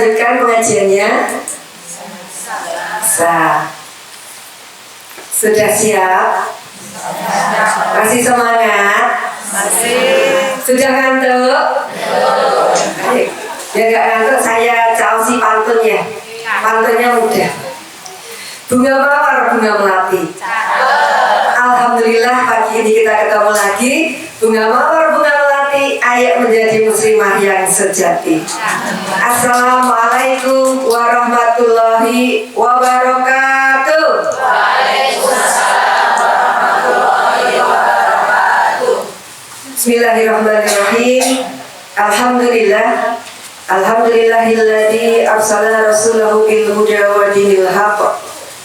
melanjutkan pengajiannya? Sudah siap? Masih semangat? Sudah ngantuk? Baik. Ya nggak ngantuk, saya causi pantunnya. Pantunnya mudah. Bunga mawar, bunga melati. Alhamdulillah pagi ini kita ketemu lagi. Bunga mawar, bunga melati, ayo menjadi muslimah yang sejati. Assalamualaikum warahmatullahi wabarakatuh. Bismillahirrahmanirrahim. Alhamdulillahilladzi arsala rasulahu bil huda wa dinil haqq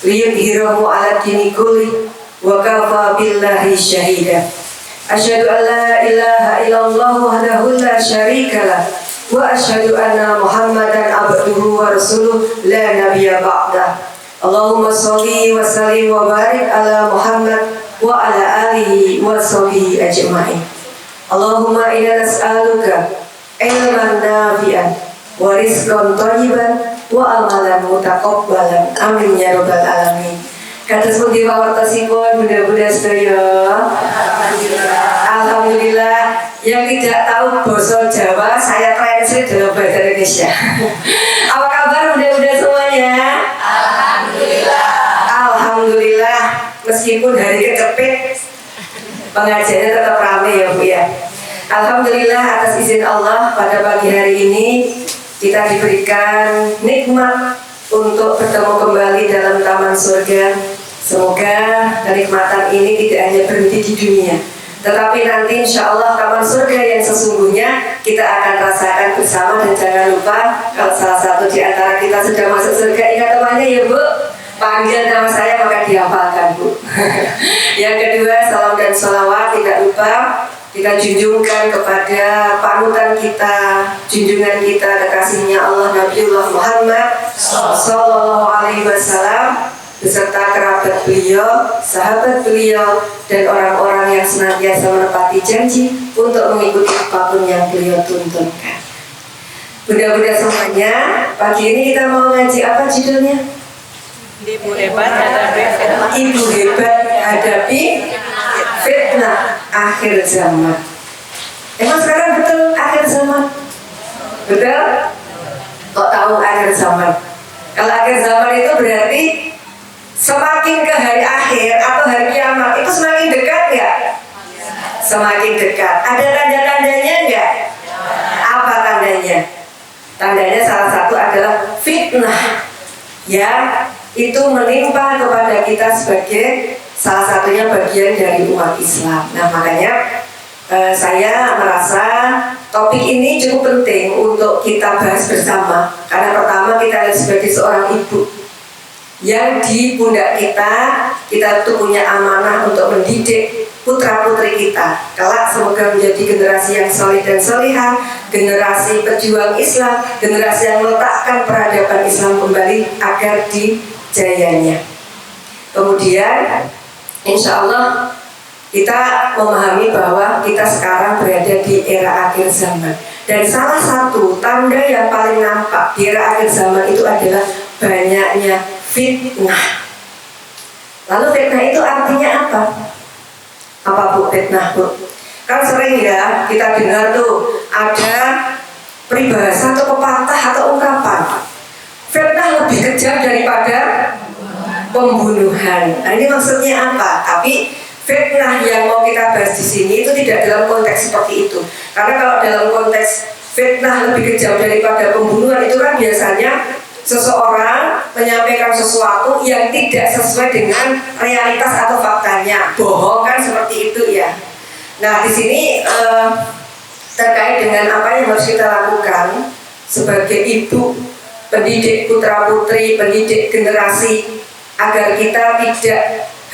liyudhhirahu 'ala dini kulli wa kafa billahi syahida. Asyhadu an la ilaha illallah wahdahu la syarika lah wa asyhadu anna Muhammadan abduhu wa rasuluh la nabiyya ba'dah. Allahumma sholli wa sallim wa barik ala Muhammad wa ala alihi wa sahbihi ajma'in. Allahumma inna nas'aluka ilman nafi'an wa rizqan thayyiban wa amalan mutaqabbalan. Amin ya rabbal alamin. Kados pundi pawartosipun Bunda-bunda sedaya? Alhamdulillah. Yang tidak tahu basa Jawa saya translate dalam bahasa Indonesia. Apa kabar Bunda-bunda semuanya? Alhamdulillah. Meskipun hari kecepit, pengajiannya tetap ramai ya Bu ya. Alhamdulillah atas izin Allah pada pagi hari ini kita diberikan nikmat untuk bertemu kembali dalam taman surga. Semoga kenikmatan ini tidak hanya berhenti di dunia, tetapi nanti insya Allah taman surga yang sesungguhnya kita akan rasakan bersama. Dan jangan lupa kalau salah satu di antara kita sudah masuk surga, ingat temannya ya Bu, panggil nama saya maka dihafalkan Bu. Yang kedua, salam dan sholawat tidak lupa kita junjungkan kepada panutan kita, junjungan kita, kekasihnya Allah Nabiullah Muhammad Sallallahu Alaihi Wasallam beserta kerabat beliau, sahabat beliau, dan orang-orang yang senantiasa menepati janji untuk mengikuti apapun yang beliau tuntunkan. Bunda-bunda semuanya, pagi ini kita mau ngaji apa judulnya? Ibu hebat hadapi fitnah akhir zaman. Emang sekarang betul akhir zaman? Betul? Kok tahu akhir zaman? Kalau akhir zaman itu berarti semakin ke hari akhir atau hari kiamat itu semakin dekat ya? Semakin dekat. Ada tanda-tandanya enggak? Apa tandanya? Tandanya salah satu adalah fitnah yang itu menimpa kepada kita sebagai salah satunya bagian dari umat Islam. Nah makanya saya merasa topik ini cukup penting untuk kita bahas bersama. Karena pertama kita sebagai seorang ibu yang di pundak kita tuh punya amanah untuk mendidik putra-putri kita. Kelak semoga menjadi generasi yang soleh dan solehah, generasi pejuang Islam, generasi yang meletakkan peradaban Islam kembali agar dijayanya. Kemudian insya Allah kita memahami bahwa kita sekarang berada di era akhir zaman. Dan salah satu tanda yang paling nampak di era akhir zaman itu adalah banyaknya fitnah. Lalu fitnah itu artinya apa? Apa Bu fitnah Bu? Kan sering ya kita dengar tuh ada peribahasa atau pepatah atau ungkapan, fitnah lebih kejam daripada pembunuhan. Nah ini maksudnya apa? Tapi fitnah yang mau kita bahas di sini itu tidak dalam konteks seperti itu. Karena kalau dalam konteks fitnah lebih kejam daripada pembunuhan itu kan biasanya seseorang menyampaikan sesuatu yang tidak sesuai dengan realitas atau faktanya, bohong kan seperti itu ya. Nah di sini terkait dengan apa yang harus kita lakukan sebagai ibu, pendidik putra putri, pendidik generasi, agar kita tidak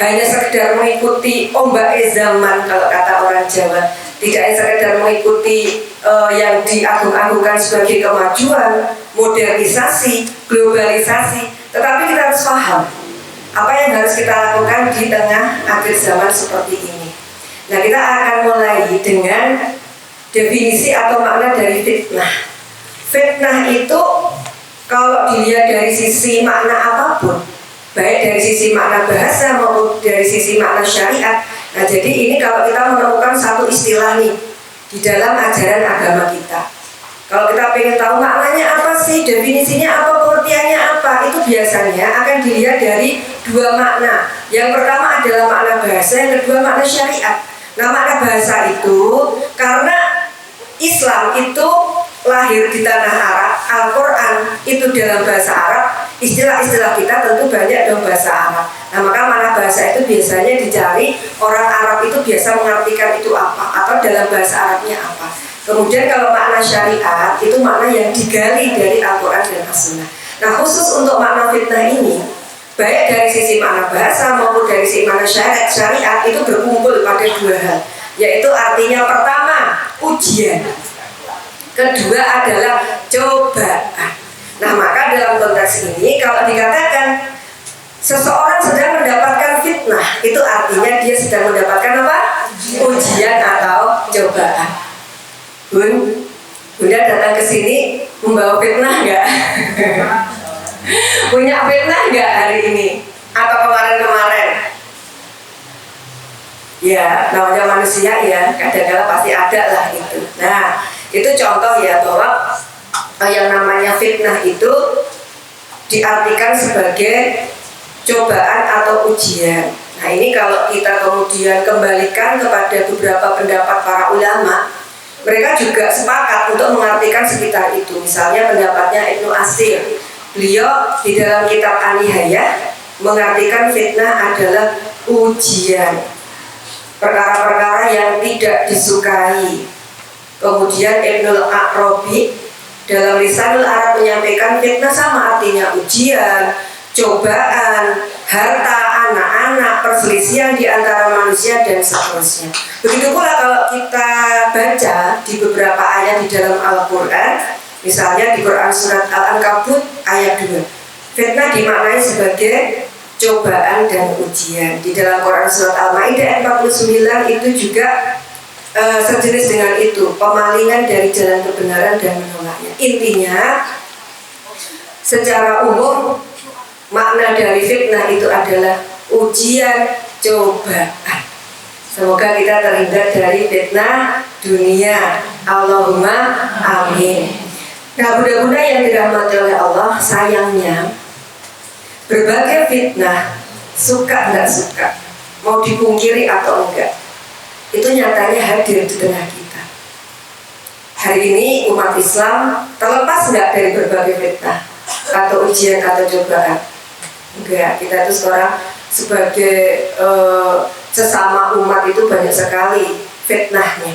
hanya sekedar mengikuti ombak zaman kalau kata orang Jawa, tidak hanya sekedar mengikuti yang diagung-agungkan sebagai kemajuan, modernisasi, globalisasi, tetapi kita harus paham apa yang harus kita lakukan di tengah akhir zaman seperti ini. Nah kita akan mulai dengan definisi atau makna dari fitnah. Fitnah itu kalau dilihat dari sisi makna apapun, baik dari sisi makna bahasa maupun dari sisi makna syariat. Nah, jadi ini kalau kita menemukan satu istilah nih di dalam ajaran agama kita, kalau kita pengen tahu maknanya apa sih, definisinya apa, pengertiannya apa, itu biasanya akan dilihat dari dua makna. Yang pertama adalah makna bahasa, yang kedua makna syariat. Nah, makna bahasa itu karena Islam itu lahir di tanah Arab, Al-Quran itu dalam bahasa Arab, istilah-istilah kita tentu banyak dalam bahasa Arab. Nah, maka makna bahasa itu biasanya dicari orang Arab itu biasa mengartikan itu apa, atau dalam bahasa Arabnya apa. Kemudian kalau makna syariat itu makna yang digali dari Al-Quran dan As-Sunnah. Nah, khusus untuk makna fitnah ini, baik dari sisi makna bahasa maupun dari sisi makna syariat itu berkumpul pada dua hal, yaitu artinya pertama ujian, kedua adalah cobaan. Nah, maka dalam konteks ini kalau dikatakan seseorang sedang mendapatkan fitnah, itu artinya dia sedang mendapatkan apa? Ujian atau cobaan. Bunda datang ke sini membawa fitnah nggak? Punya fitnah nggak hari ini? Atau kemarin-kemarin? Ya, namanya manusia ya, kadang-kadang pasti ada lah itu. Nah, itu contoh ya bahwa yang namanya fitnah itu diartikan sebagai cobaan atau ujian. Nah, ini kalau kita kemudian kembalikan kepada beberapa pendapat para ulama, mereka juga sepakat untuk mengartikan sekitar itu. Misalnya pendapatnya Ibnu Ashir, beliau di dalam kitab An-Nihayah mengartikan fitnah adalah ujian, perkara-perkara yang tidak disukai. Kemudian Ibnul Arabi dalam Lisanul Arab menyampaikan fitnah sama artinya ujian, cobaan, harta, anak-anak, perselisihan di antara manusia dan seterusnya. Begitu pula kalau kita baca di beberapa ayat di dalam Al-Quran, misalnya di Quran surat Al-Ankabut ayat 2, fitnah dimaknai sebagai cobaan dan ujian. Di dalam Quran surat Al-Maidah ayat 49 itu juga sejenis dengan itu, pemalingan dari jalan kebenaran dan menolaknya. Intinya secara umum makna dari fitnah itu adalah ujian, cobaan. Semoga kita terhindar dari fitnah dunia. Allahumma amin. Nah, bunda-bunda yang dirahmati oleh Allah, sayangnya berbagai fitnah, suka nggak suka, mau dipungkiri atau enggak, itu nyatanya hadir di tengah kita. Hari ini umat Islam terlepas nggak dari berbagai fitnah atau ujian atau cobaan? Enggak, kita itu sekarang sebagai sesama umat itu banyak sekali fitnahnya.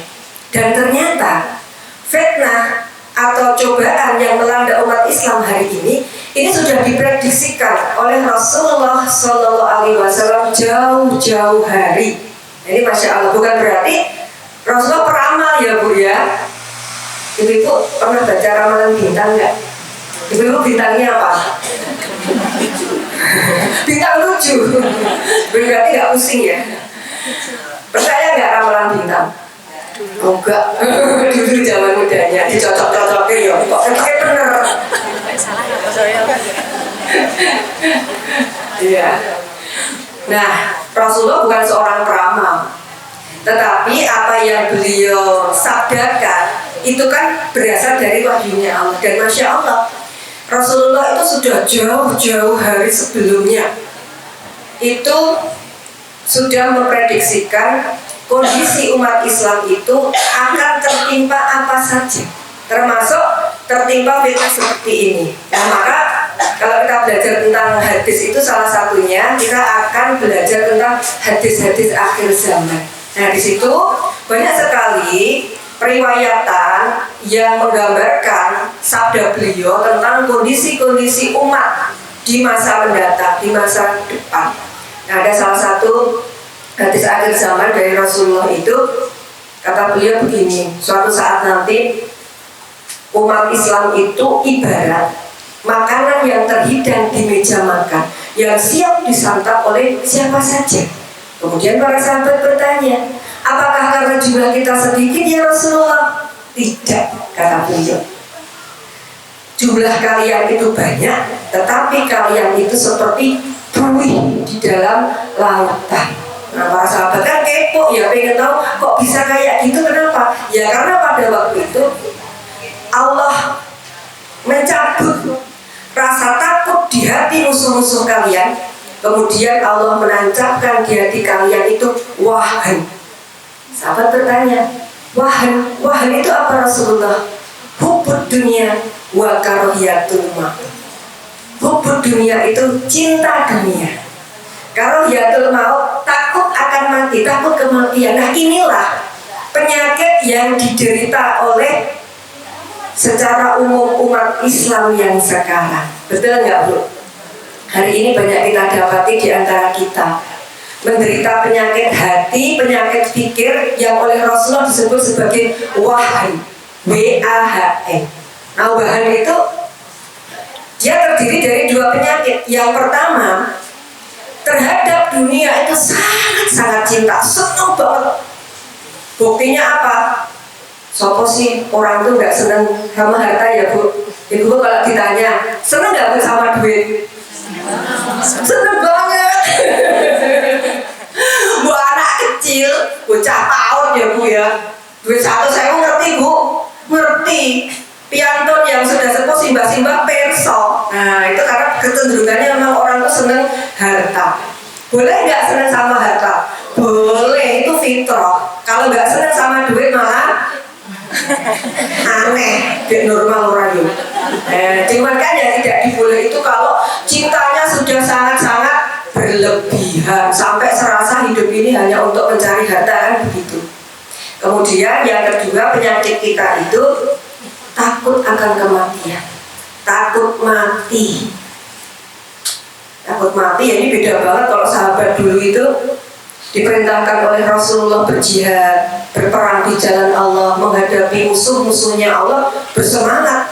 Dan ternyata fitnah atau cobaan yang melanda umat Islam hari ini sudah diprediksikan oleh Rasulullah SAW jauh-jauh hari. Ini Masya Allah, bukan berarti Rasulullah peramal ya Bu ya. Ibu-ibu pernah baca ramalan bintang nggak? Ibu-ibu bintangnya apa? Bintang lucu. Berarti nggak pusing ya. Percaya nggak ramalan bintang? Oh enggak. Dulu zaman mudanya dicocok-cocokin ya. Kok kayak bener. Iya. Nah, Rasulullah bukan seorang peramal, tetapi apa yang beliau sabdakan itu kan berasal dari wahyunya Allah. Dan Masya Allah, Rasulullah itu sudah jauh-jauh hari sebelumnya itu sudah memprediksikan kondisi umat Islam itu akan tertimpa apa saja, termasuk tertimpa fitnah seperti ini. Nah, maka kalau kita belajar tentang hadis itu salah satunya kita akan belajar tentang hadis-hadis akhir zaman. Nah, di situ banyak sekali periwayatan yang menggambarkan sabda beliau tentang kondisi-kondisi umat di masa mendatang, di masa depan. Nah, ada salah satu hadis akhir zaman dari Rasulullah itu, kata beliau begini, suatu saat nanti umat Islam itu ibarat makanan yang terhidang di meja makan, yang siap disantap oleh siapa saja. Kemudian para sahabat bertanya, apakah karena jumlah kita sedikit ya Rasulullah? Tidak, kata beliau. jumlah kalian itu banyak, tetapi kalian itu seperti buih di dalam lautan. Nah, para sahabat kan kepo ya, pengen tahu kok bisa kayak gitu, kenapa? Ya karena pada waktu itu Allah mencabut rasa takut di hati musuh-musuh kalian. Kemudian Allah menancapkan di hati kalian itu wahan. Sahabat bertanya, wahan itu apa Rasulullah? Hubbud dunia wa karahiyatul maut. Hubbud dunia itu cinta dunia, karahiyatul maut takut akan mati, takut kematian. Nah, inilah penyakit yang diderita oleh secara umum umat Islam yang sekarang. Betul nggak, Bu? Hari ini banyak kita dapati di antara kita menderita penyakit hati, penyakit pikir yang oleh Rasulullah disebut sebagai wahan, W-A-H-N. Nah, wahan itu dia terdiri dari dua penyakit. Yang pertama, terhadap dunia itu sangat cinta, senang banget. Buktinya apa? Sopo sih orang itu nggak senang sama harta ya, Bu? Ibu kalau ditanya, senang nggak Bu sama duit? Senang banget. Bu anak kecil, bocah tahun ya Bu ya, duit 1 saya ngerti Bu, ngerti. Piantun yang sudah sepuh simbah-simbah perso. Nah, itu karena kecenderungannya memang orang itu senang harta. Boleh nggak senang sama harta? Boleh, itu fitrah. Kalau nggak senang sama duit malah aneh, dia normal orang itu. Cuman kan yang tidak diboleh itu kalau cintanya sudah sangat-sangat berlebihan sampai serasa hidup ini hanya untuk mencari harta, kan begitu. Kemudian yang kedua, penyakit kita itu takut akan kematian, takut mati. Takut mati ya, ini beda banget. Kalau sahabat dulu itu diperintahkan oleh Rasulullah berjihad, berperang di jalan Allah, menghadapi musuh-musuhnya Allah, bersemangat.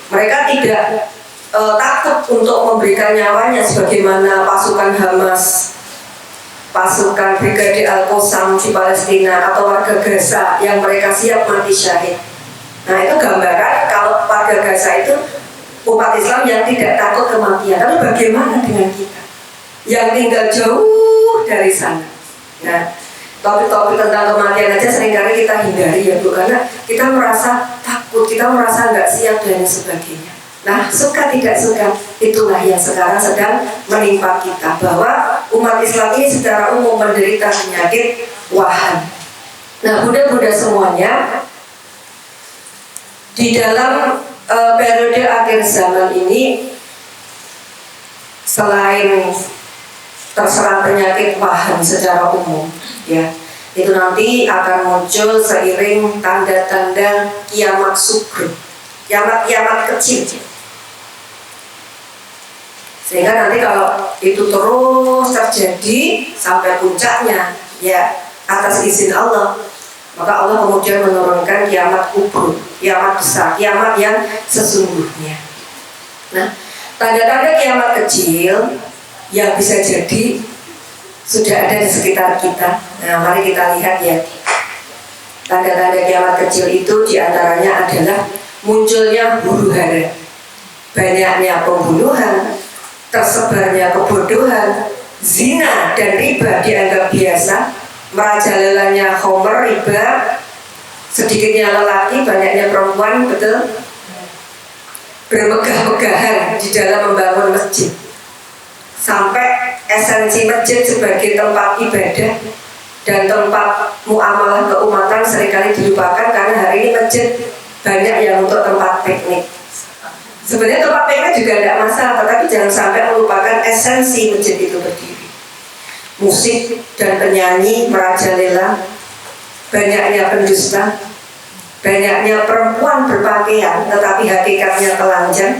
Mereka tidak takut untuk memberikan nyawanya sebagaimana pasukan Hamas, pasukan Brigade Al-Qassam di Palestina, atau warga Gaza yang mereka siap mati syahid. Nah, itu gambaran kalau warga Gaza itu umat Islam yang tidak takut kematian. Tapi bagaimana dengan kita yang tinggal jauh dari sana? Nah, topik-topik tentang kematian aja seringkali kita hindari ya Bu, karena kita merasa takut, kita merasa nggak siap dan sebagainya. Nah, suka tidak suka, itulah yang sekarang sedang menimpa kita, bahwa umat Islam ini secara umum menderita penyakit wahan. Nah, Bunda-bunda semuanya, di dalam periode akhir zaman ini, selain terserang penyakit wahan secara umum, ya, itu nanti akan muncul seiring tanda-tanda kiamat sughra, kiamat kecil. Sehingga nanti kalau itu terus terjadi sampai puncaknya, ya atas izin Allah, maka Allah kemudian menurunkan kiamat kubur, kiamat besar, kiamat yang sesungguhnya. Nah, tanda-tanda kiamat kecil yang bisa jadi sudah ada di sekitar kita. Nah, mari kita lihat ya. Tanda-tanda kiamat kecil itu diantaranya adalah munculnya huru-hara, banyaknya pembunuhan, tersebarnya kebodohan, zina dan riba dianggap biasa, merajalelanya khamr, riba, sedikitnya lelaki, banyaknya perempuan, betul, bermegah-megahan di dalam membangun masjid, sampai esensi masjid sebagai tempat ibadah dan tempat muamalah keumatan seringkali dilupakan, karena hari ini masjid banyak yang untuk tempat piknik. Sebenarnya tempat piknik juga tidak masalah, tetapi jangan sampai melupakan esensi masjid itu berdiri. Musik dan penyanyi merajalela, banyaknya pendusta, banyaknya perempuan berpakaian tetapi hakikatnya telanjang,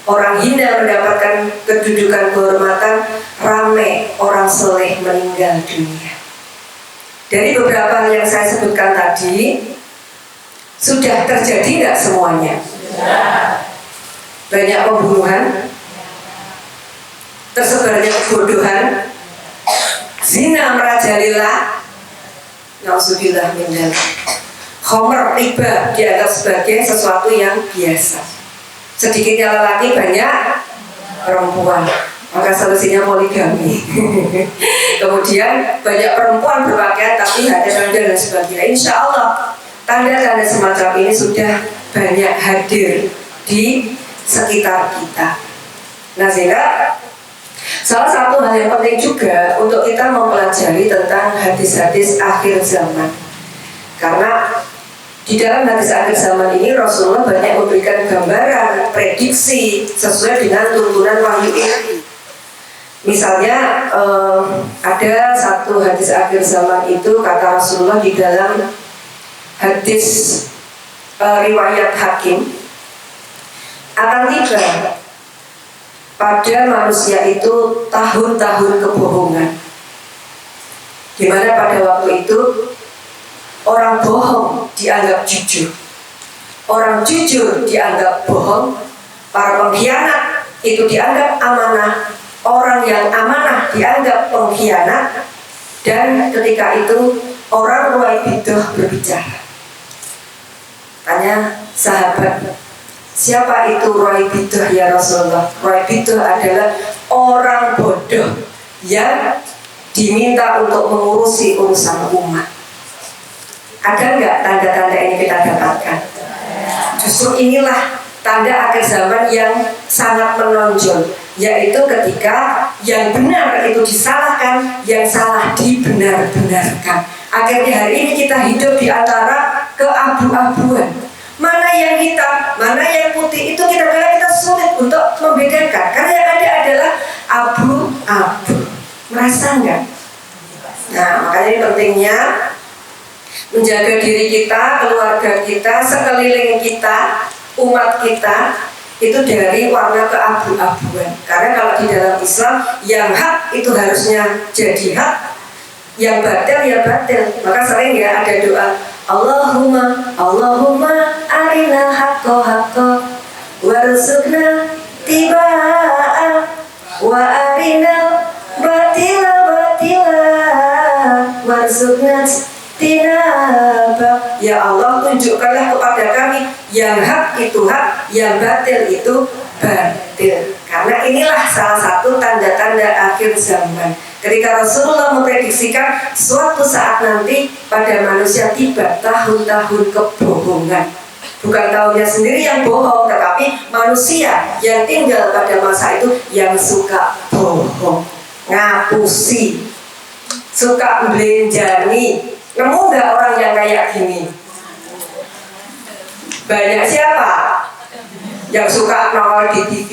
orang hina mendapatkan kedudukan kehormatan, ramai orang soleh meninggal dunia. Dari beberapa hal yang saya sebutkan tadi, sudah terjadi nggak semuanya? Banyak pembunuhan, tersebarnya kebodohan, zina merajalela, nauzubillah min dzalik, khamr, riba dianggap sebagai sesuatu yang biasa. sedikitnya lelaki banyak perempuan, maka solusinya poligami. Kemudian banyak perempuan berpakaian tapi ada tanda dan sebagainya. Insya Allah tanda-tanda semacam ini sudah banyak hadir di sekitar kita. Nah, sehingga salah satu hal yang penting juga untuk kita mempelajari tentang hadis-hadis akhir zaman, karena di dalam hadis akhir zaman ini Rasulullah banyak memberikan gambaran, prediksi sesuai dengan tuntunan wahyu ilahi. Misalnya ada satu hadis akhir zaman itu kata Rasulullah di dalam hadis riwayat Hakim, akan tiba pada manusia itu tahun-tahun kebohongan, di mana pada waktu itu orang bohong dianggap jujur, orang jujur dianggap bohong, para pengkhianat itu dianggap amanah, orang yang amanah dianggap pengkhianat, dan ketika itu orang ruwaibidah berbicara. Tanya sahabat, siapa itu ruwaibidah ya Rasulullah? Ruwaibidah adalah orang bodoh yang diminta untuk mengurusi urusan umat. Ada nggak tanda-tanda ini kita dapatkan? Justru inilah tanda akhir zaman yang sangat menonjol, yaitu ketika yang benar itu disalahkan, yang salah dibenar-benarkan. Akhirnya hari ini kita hidup di antara keabu-abuan. Mana yang hitam, mana yang putih, itu kadang-kadang kita sulit untuk membedakan, karena yang ada adalah abu-abu. Merasa nggak? Nah, makanya ini pentingnya menjaga diri kita, keluarga kita, sekeliling kita, umat kita itu dari warna keabu-abuan. Karena kalau di dalam Islam yang hak itu harusnya jadi hak, yang batil ya batil. Maka sering ya ada doa, Allahumma arinal haqqo haqqo warzuqna tibaa wa arinal batila batila warzuqna tinaba. Ya Allah, tunjukkanlah kepada kami yang hak itu hak, yang batil itu batil. Karena inilah salah satu tanda-tanda akhir zaman. Ketika Rasulullah memprediksikan suatu saat nanti pada manusia tiba tahun-tahun kebohongan. Bukan tahunnya sendiri yang bohong, tetapi manusia yang tinggal pada masa itu yang suka bohong, ngapusi, suka belenjani. Nemu nggak orang yang kayak gini? Banyak siapa yang suka nongol di TV?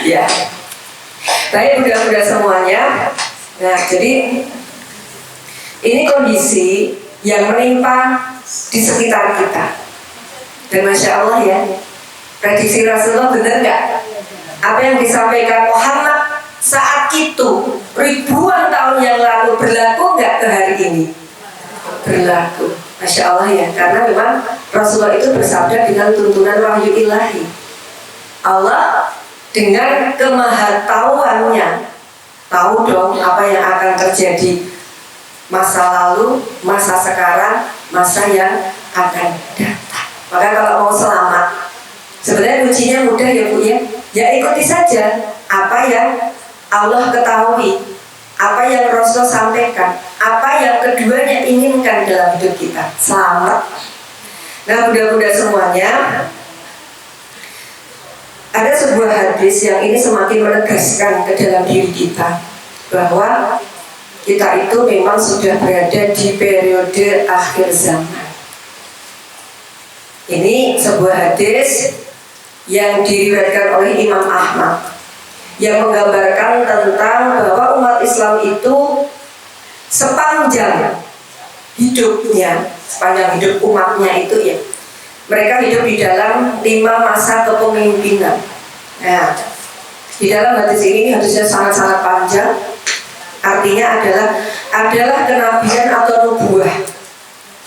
Ya, tapi mudah-mudahan semuanya. Nah, jadi ini kondisi yang menimpa di sekitar kita. Dan Masya Allah ya, prediksi Rasulullah benar nggak? Apa yang disampaikan Muhammad saat itu ribuan tahun yang lalu berlaku nggak ke hari ini? Berlaku. Masya Allah ya, karena memang Rasulullah itu bersabda dengan tuntunan wahyu ilahi. Allah dengan kemahatauannya tahu dong apa yang akan terjadi masa lalu, masa sekarang, masa yang akan datang. Maka kalau mau selamat, sebenarnya kuncinya mudah ya Bu ya. Ya ikuti saja apa yang Allah ketahui, apa yang Rasul sampaikan, apa yang keduanya inginkan dalam hidup kita, selamat. Nah, mudah-mudahan semuanya ada sebuah hadis yang ini semakin menegaskan ke dalam diri kita bahwa kita itu memang sudah berada di periode akhir zaman. Ini sebuah hadis yang diriwayatkan oleh Imam Ahmad yang menggambarkan tentang bahwa umat Islam itu sepanjang hidupnya, sepanjang hidup umatnya itu ya, mereka hidup di dalam 5 masa kepemimpinan. Nah, di dalam hadis ini hadisnya sangat-sangat panjang. Artinya adalah kenabian atau nubuah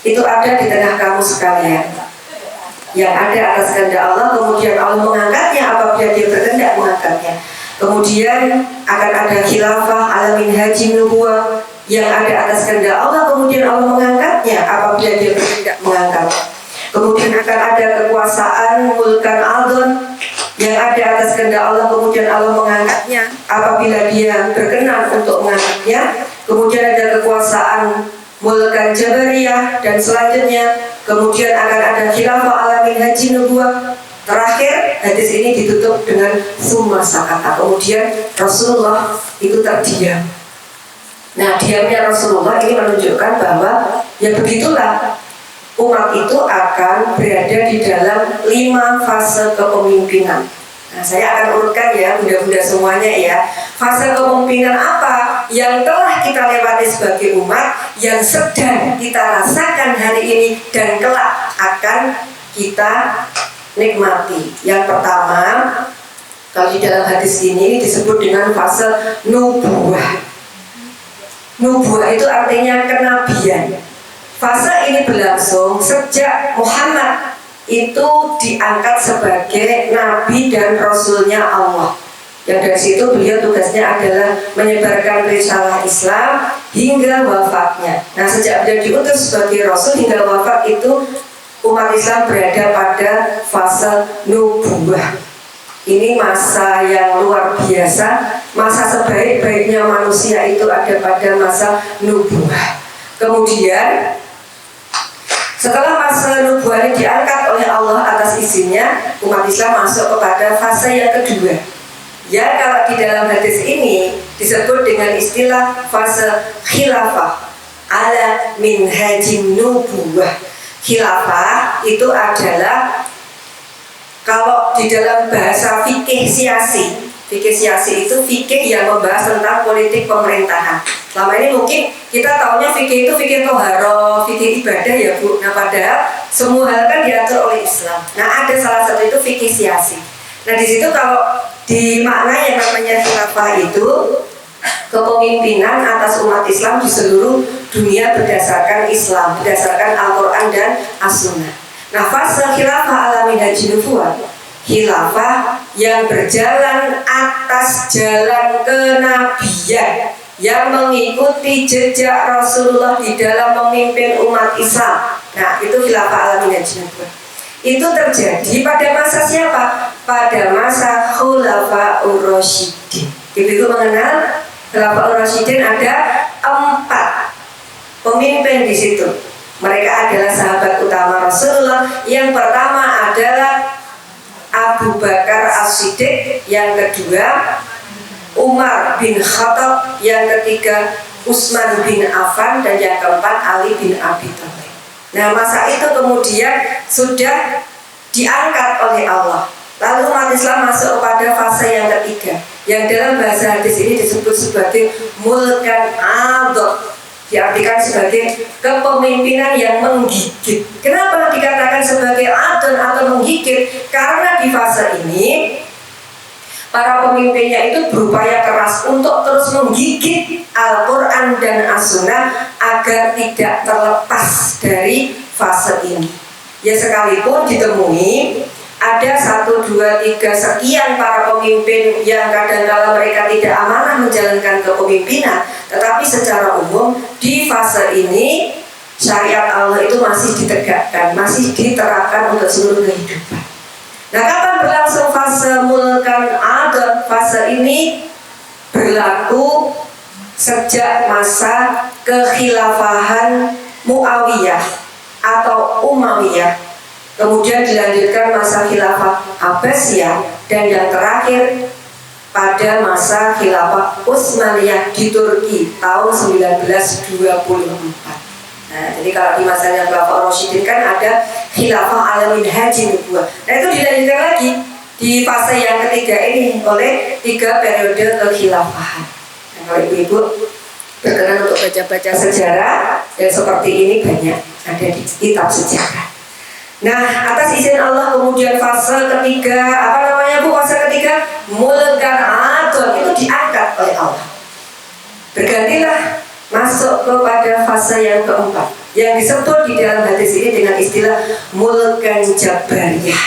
itu ada di tengah kamu sekalian, yang ada atas kehendak Allah, kemudian Allah mengangkatnya apabila Dia berkehendak mengangkatnya. Kemudian akan ada khilafah ala minhajin nubuwah yang ada atas kehendak Allah, kemudian Allah mengangkatnya apabila Dia berkehendak mengangkat. Kemudian akan ada kekuasaan mulkan aldon yang ada atas kehendak Allah, kemudian Allah mengangkatnya apabila dia berkenan untuk mengangkatnya. Kemudian ada kekuasaan mulkan jabariyah dan selanjutnya. Kemudian akan ada khilafah alamin haji nubuwah. Terakhir hadis ini ditutup dengan summa sakata. Kemudian Rasulullah itu terdiam. Nah, diamnya Rasulullah ini menunjukkan bahwa ya begitulah umat itu akan berada di dalam 5 fase kepemimpinan. Nah, saya akan urutkan ya bunda-bunda semuanya ya. Fase kepemimpinan apa yang telah kita lewati sebagai umat, yang sedang kita rasakan hari ini dan kelak akan kita nikmati. Yang pertama, kalau di dalam hadis ini disebut dengan fase nubuwah. Nubuwah itu artinya kenabian. Fase ini berlangsung sejak Muhammad itu diangkat sebagai nabi dan rasulnya Allah. Yang dari situ beliau tugasnya adalah menyebarkan risalah Islam hingga wafatnya. Nah, sejak beliau diutus sebagai rasul hingga wafat itu umat Islam berada pada fase nubuwah. Ini masa yang luar biasa. Masa sebaik-baiknya manusia itu ada pada masa nubuwah. Kemudian setelah masa nubuwah ini diangkat oleh Allah atas izinnya, umat Islam masuk kepada fase yang kedua. Ya, kalau di dalam hadis ini disebut dengan istilah fase khilafah ala minhajin nubuwah. Khilafah itu adalah kalau di dalam bahasa fikih siasi. Fikih siasi itu fikih yang membahas tentang politik pemerintahan. Selama ini mungkin kita taunya fikih itu fikih toharo, fikih ibadah ya Bu. Nah, padahal semua hal kan diatur oleh Islam. Nah, ada salah satu itu fikih siasi. Nah, di situ kalau di makna yang namanya khilafah itu kepemimpinan atas umat Islam di seluruh dunia berdasarkan Islam, berdasarkan Al-Quran dan As-Sunnah. Nah, fase khilafah alamin haji nubuwah, khilafah yang berjalan atas jalan kenabian, yang mengikuti jejak Rasulullah di dalam memimpin umat Islam. Nah, itu khilafah alamin haji nubuwah. Itu terjadi pada masa siapa? Pada masa Khulafaur Rasyidin. Ibu-ibu mengenal Khulafaur Rasyidin ada 4 pemimpin di situ. Mereka adalah sahabat utama Rasulullah. Yang pertama adalah Abu Bakar As-Siddiq, yang kedua Umar bin Khattab, yang ketiga Utsman bin Affan, dan yang keempat Ali bin Abi Thalib. Nah, masa itu kemudian sudah diangkat oleh Allah. Lalu umat Islam masuk pada fase yang ketiga, yang dalam bahasa hadis ini disebut sebagai mulkan adot. Diartikan sebagai kepemimpinan yang menggigit. Kenapa dikatakan sebagai adon atau menggigit? Karena di fase ini para pemimpinnya itu berupaya keras untuk terus menggigit Al-Quran dan As-Sunnah agar tidak terlepas dari fase ini. Ya, sekalipun ditemui ada 1, 2, 3 sekian para pemimpin yang kadang-kala mereka tidak amanah menjalankan kepemimpinan, tetapi secara umum di fase ini syariat Allah itu masih ditegakkan, masih diterapkan untuk seluruh kehidupan. Nah, kapan berlangsung fase mulkan adat? Fase ini berlaku sejak masa kekhilafahan Muawiyah atau Umayyah. Kemudian dilanjutkan masa khilafah Abbasiyah, dan yang terakhir pada masa khilafah Utsmaniyah di Turki tahun 1924. Nah, jadi kalau di masanya Khulafaur Rasyidin kan ada khilafah alamin haji nubuwah. Nah, itu dilanjutkan lagi di fase yang ketiga ini oleh 3 periode kekhilafahan. Nah, kalau ibu-ibu berkenan untuk baca-baca sejarah yang seperti ini banyak ada di kitab sejarah. Nah, atas izin Allah kemudian fase ketiga, apa namanya Bu? Fase ketiga mulkan adon itu diangkat oleh Allah. Bergantilah masuk kepada fase yang keempat, yang disebut di dalam hadis ini dengan istilah mulkan jabariyah.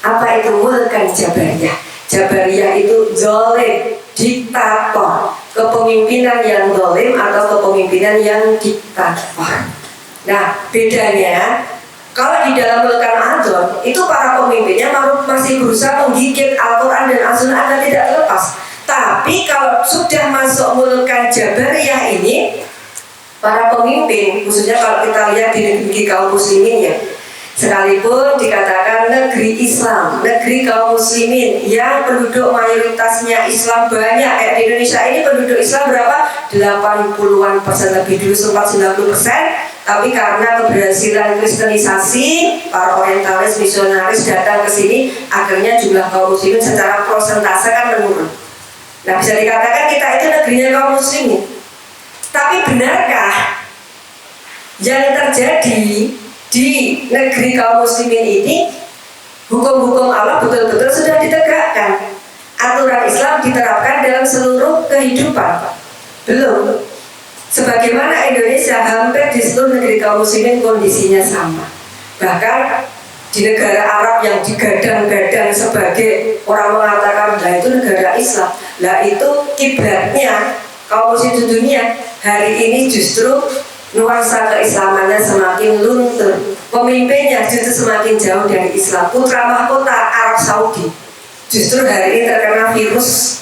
Apa itu mulkan jabariyah? Jabariyah itu zalim, diktator, kepemimpinan yang zalim atau kepemimpinan yang diktator. Nah, bedanya Kalau di dalam Mulkan Adon itu para pemimpinnya masih berusaha menggigit Al-Quran dan As-Sunnah agar tidak lepas. Tapi kalau sudah masuk Mulkan Jabariyah ini, para pemimpin, khususnya kalau kita lihat di negeri kaum muslimin ya, sekalipun dikatakan negeri Islam, negeri kaum muslimin yang penduduk mayoritasnya Islam banyak, kayak di Indonesia ini penduduk Islam berapa? 80-an% lebih, dulu sempat 90%, tapi karena keberhasilan kristenisasi, para orientalis, misionaris datang ke sini, akhirnya jumlah kaum muslimin secara prosentase kan menurun. Nah, bisa dikatakan kita itu negerinya kaum muslimin. Tapi benarkah yang terjadi di negeri kaum muslimin ini, hukum-hukum Allah betul-betul sudah ditegakkan, aturan Islam diterapkan dalam seluruh kehidupan? Belum. Sebagaimana Indonesia, hampir di seluruh negeri kaum muslimin kondisinya sama. Bahkan di negara Arab yang digadang-gadang sebagai orang mengatakan, lah itu negara Islam, lah itu kiblatnya kaum muslim dunia, hari ini justru nuansa keislamannya semakin luntur, pemimpinnya justru semakin jauh dari Islam. Putra mahkota Arab Saudi justru hari ini terkena virus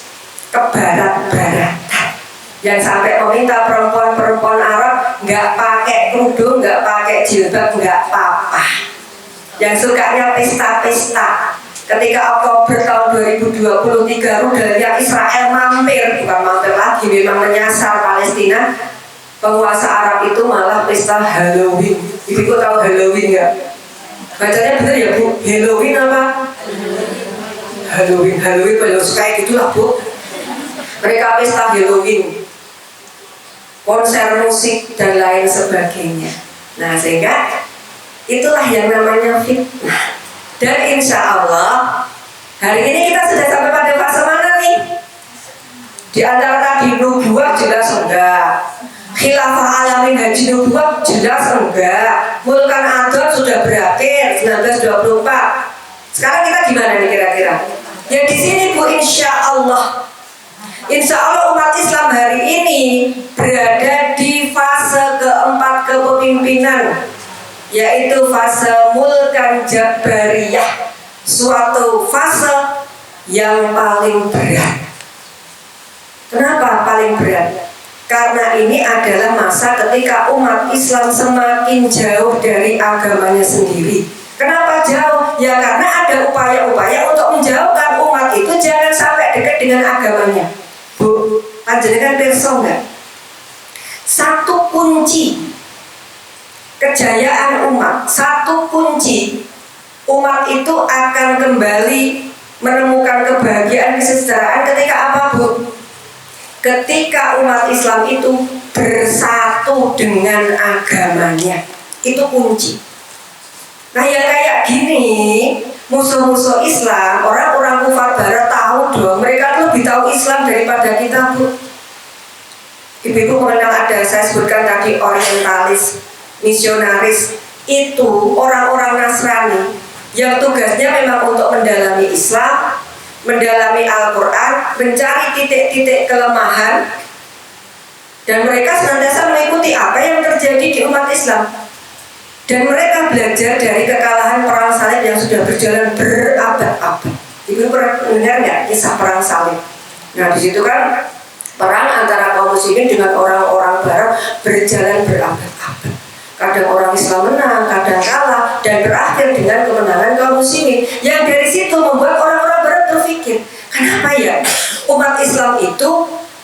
kebarat-baratan, yang sampai meminta perempuan-perempuan Arab nggak pakai kerudung, nggak pakai jilbab, nggak apa-apa, yang sukanya pesta-pesta. Ketika Oktober tahun 2023 rudalnya Israel mampir, bukan mampir lagi, memang menyasar Palestina, penguasa Arab itu malah pesta Halloween. Ibu tahu Halloween nggak? Bacanya bener ya Bu? Halloween apa? Halloween kalau kayak gitulah Bu. Mereka pesta Halloween, konser musik dan lain sebagainya. Nah, sehingga itulah yang namanya fitnah. Dan insya Allah hari ini kita sudah sampai pada fase mana nih? Di antara tadi nubuah jelas enggak, khilafah alamin haji nubuah jelas enggak, Mulkan Adon sudah berakhir 1924. Sekarang kita gimana nih kira-kira? Ya di sini Bu, insya Allah umat Islam hari ini berada di fase keempat kepemimpinan, yaitu fase Mulkan Jabariyah, suatu fase yang paling berat. Kenapa paling berat? Karena ini adalah masa ketika umat Islam semakin jauh dari agamanya sendiri. Kenapa jauh? Ya karena ada upaya-upaya untuk menjauhkan umat itu jangan sampai dekat dengan agamanya. Bu, panjenengan pirsa enggak? Satu kunci kejayaan umat, satu kunci umat itu akan kembali menemukan kebahagiaan kesejahteraan ketika apa Bu? Ketika umat Islam itu bersatu dengan agamanya. Itu kunci. Nah yang kayak gini, musuh-musuh Islam, orang-orang kufar barat tahu dong, mereka lebih tahu Islam daripada kita Bu. Ibu-ibu mengenal ada, saya sebutkan tadi, orientalis, misionaris, itu orang-orang Nasrani yang tugasnya memang untuk mendalami Islam, mendalami Al-Quran, mencari titik-titik kelemahan, dan mereka senantiasa mengikuti apa yang terjadi di umat Islam. Dan mereka belajar dari kekalahan perang salib yang sudah berjalan berabad-abad. Ibu pernah mendengar nggak kisah perang salib? Nah di situ kan perang antara kaum muslimin dengan orang-orang barat berjalan berabad-abad. Kadang orang Islam menang, kadang kalah, dan berakhir dengan kemenangan kaum muslimin. Yang dari situ membuat orang-orang barat berpikir, kenapa ya umat Islam itu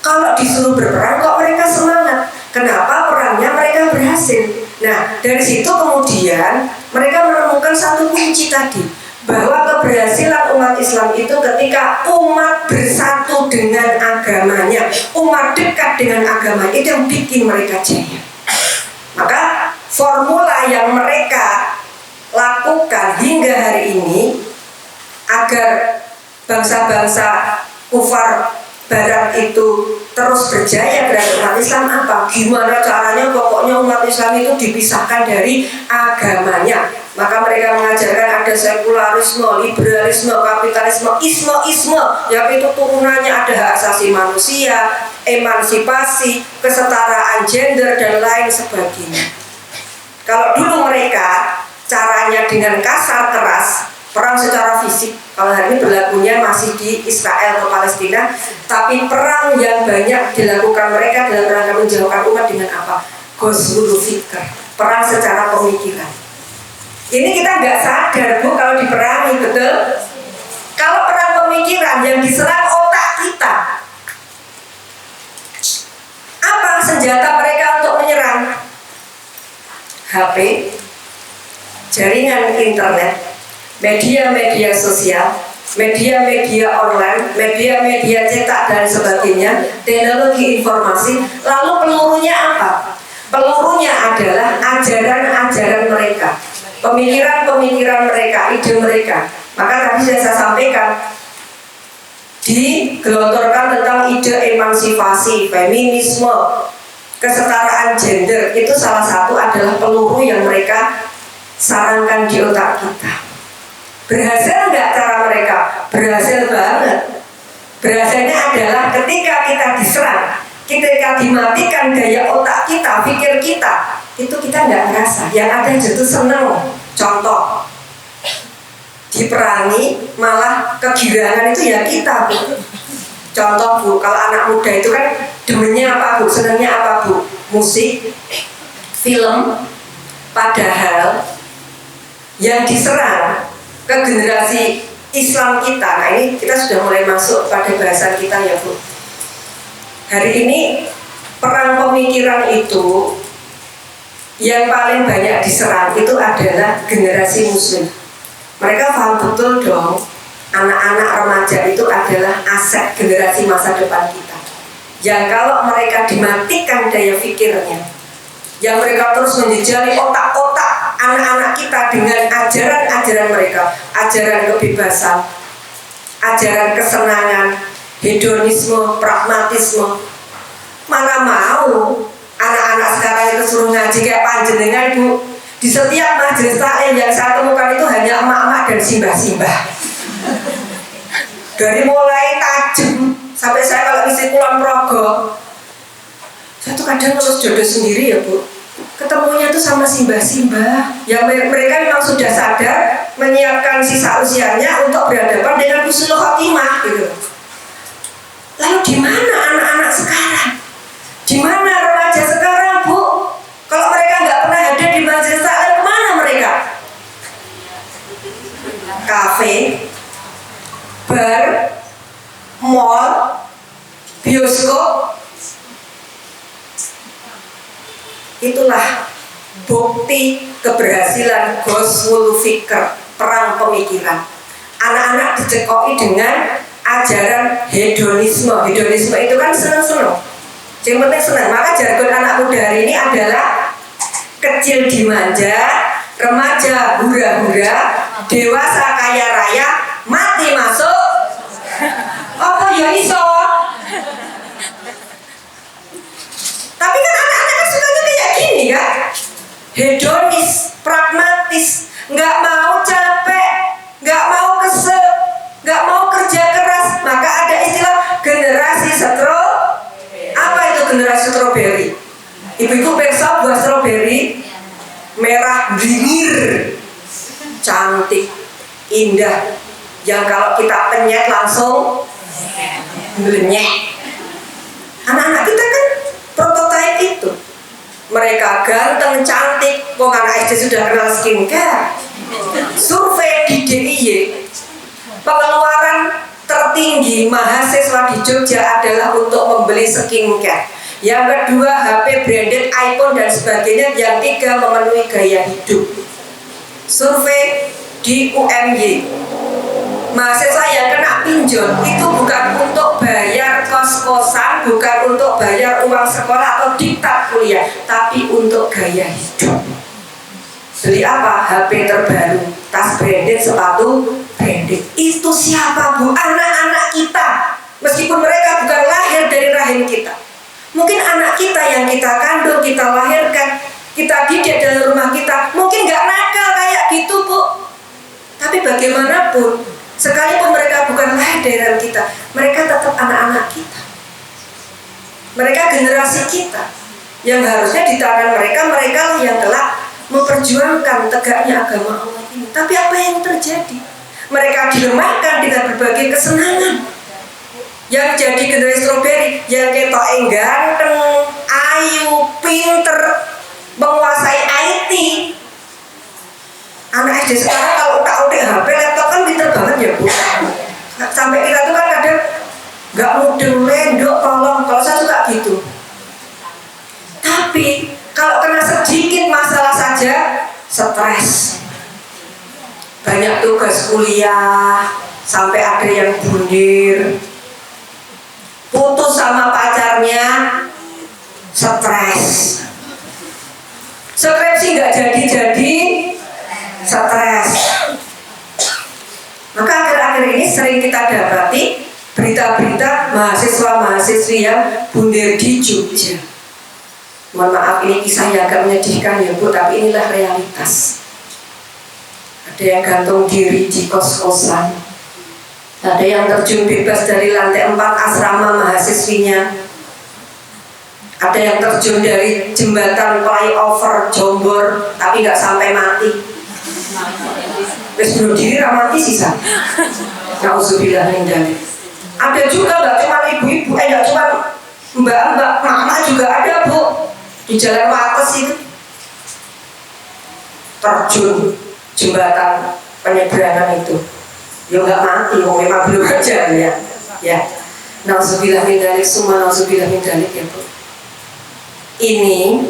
kalau disuruh berperang kok mereka semangat? Kenapa perangnya mereka berhasil? Nah dari situ kemudian mereka menemukan satu kunci tadi, bahwa keberhasilan umat Islam itu ketika umat bersatu dengan agamanya, umat dekat dengan agama, itu yang bikin mereka jaya. Maka formula yang mereka lakukan hingga hari ini agar bangsa-bangsa kufar barat itu terus berjaya terhadap umat Islam apa? Gimana caranya? Pokoknya umat Islam itu dipisahkan dari agamanya. Maka mereka mengajarkan ada sekularisme, liberalisme, kapitalisme, isme, yang itu turunannya ada hak asasi manusia, emansipasi, kesetaraan gender dan lain sebagainya. Kalau dulu mereka caranya dengan kasar keras, perang secara fisik. Kalau hari ini berlakunya masih di Israel atau Palestina, tapi perang yang banyak dilakukan mereka dalam rangka menjauhkan umat dengan apa? Ghazwul Fikr, perang secara pemikiran. Ini kita nggak sadar Bu kalau diperangi, betul? Kalau perang pemikiran yang diserang otak kita, apa senjata mereka untuk menyerang? HP, jaringan internet, media-media sosial, media-media online, media-media cetak dan sebagainya, teknologi informasi. Lalu pelurunya apa? Pelurunya adalah ajaran-ajaran mereka, pemikiran-pemikiran mereka, ide mereka. Maka tadi sudah saya sampaikan, digelontorkan tentang ide emansipasi, feminisme, kesetaraan gender. Itu salah satu adalah peluru yang mereka sarankan di otak kita. Berhasil nggak cara mereka? Berhasil banget. Berhasilnya adalah ketika kita diserang, ketika dimatikan daya otak kita, pikir kita, itu kita nggak ngerasa. Yang ada justru senang. Contoh, diperangi malah kegirangan itu ya kita Bu. Contoh Bu, kalau anak muda itu kan demennya apa Bu? Senangnya apa Bu? Musik, film. Padahal yang diserang ke generasi Islam kita, nah ini kita sudah mulai masuk pada bahasan kita ya Bu. Hari ini perang pemikiran itu yang paling banyak diserang itu adalah generasi muslim. Mereka paham betul dong, anak-anak remaja itu adalah aset generasi masa depan kita. Yang kalau mereka dimatikan daya pikirnya, yang mereka terus menjejali otak-otak anak-anak kita dengan ajaran-ajaran mereka, ajaran kebebasan, ajaran kesenangan, hedonisme, pragmatisme. Mana mau anak-anak sekarang itu suruh ngaji kayak panjenengan Bu. Di setiap majelis taklim yang saya temukan itu hanya emak-emak dan simbah-simbah. Dari mulai tajem sampai saya kalau isi Kulon Progo, saya tuh kadang ngurus jodoh sendiri ya Bu. Ketemunya tuh sama simbah-simbah yang mereka memang sudah sadar menyiapkan sisa usianya untuk berhadapan dengan husnul khotimah gitu. Lalu di mana anak-anak sekarang? Di mana remaja sekarang Bu? Kalau mereka nggak pernah hadir di majelis taklim, kemana mereka? Kafe, bar, mall, bioskop. Itulah bukti keberhasilan Ghazwul Fikr, perang pemikiran. Anak-anak dicekoki dengan ajaran hedonisme. Hedonisme itu kan senang-senang. Yang penting senang. Maka jargon anak muda hari ini adalah kecil dimanja, remaja hura-hura, dewasa kaya raya, mati masuk. Oh ya iso. Tapi kan anak-anak kan sukanya kayak gini kan, hedonis, pragmatis, nggak mau capek, nggak mau kesel, nggak mau kerja keras. Maka ada istilah generasi apa itu generasi stroberi? Ibu-ibu persa buah stroberi merah dingin, cantik, indah, yang kalau kita penyet langsung melenyek. Anak-anak kita kan prototipe itu. Mereka ganteng, cantik. Kok anak SD sudah kenal skincare? Survei di DIY, pengeluaran tertinggi mahasiswa di Jogja adalah untuk membeli skincare. Yang kedua HP branded, iPhone dan sebagainya. Yang tiga memenuhi gaya hidup. Survei di UMY, mahasiswa yang kena pinjol itu bukan untuk bayar kos-kosan, bukan untuk bayar uang sekolah atau diktat kuliah, tapi untuk gaya hidup. Beli apa? HP terbaru, tas branded, sepatu branded. Itu siapa Bu? Anak-anak kita. Meskipun mereka bukan lahir dari rahim kita, mungkin anak kita yang kita kandung, kita lahirkan, kita didik dalam rumah kita, mungkin gak nakal kayak gitu Bu. Tapi bagaimanapun, sekalipun mereka bukan lahir dari rahim kita, mereka tetap anak-anak kita. Mereka generasi kita, yang harusnya di tangan mereka, mereka yang kelak memperjuangkan tegaknya agama Allah ini. Tapi apa yang terjadi? Mereka dilemahkan dengan berbagai kesenangan. Yang jadi generasi strawberry, yang ketok ganteng, ayu, pinter, menguasai IT. Anak SD sekarang kalau udah HP, laptop kan pinter banget ya Bu. Sampai kita tuh kan kadang nggak mudeng, lendok, tolong. Kalau saya suka gitu. Tapi kalau kena sedikit masalah saja, stres. Banyak tugas kuliah, sampai ada yang bundir. Putus sama pacarnya, stres. Skripsi nggak jadi-jadi, stres. Maka akhir-akhir ini sering kita dapati berita-berita mahasiswa-mahasiswi yang bundir di Jogja. Mohon maaf, ini kisah yang agak menyedihkan ya Bu, tapi inilah realitas. Ada yang gantung diri di kos-kosan, ada yang terjun bebas dari lantai 4 asrama mahasiswinya, ada yang terjun dari jembatan flyover Jombor tapi nggak sampai mati. Terus bunuh diri mati sisa. Nauzubillah min dzalik. Ada juga nggak cuma ibu-ibu, nggak cuma mbak-mbak, mama juga ada Bu. Di jalan Wates itu terjun jembatan penyeberangan itu, ya nggak mati, memang belum aja ya. Nauzubillah min dzalik, summa nauzubillah min dzalik ya Bu. Ini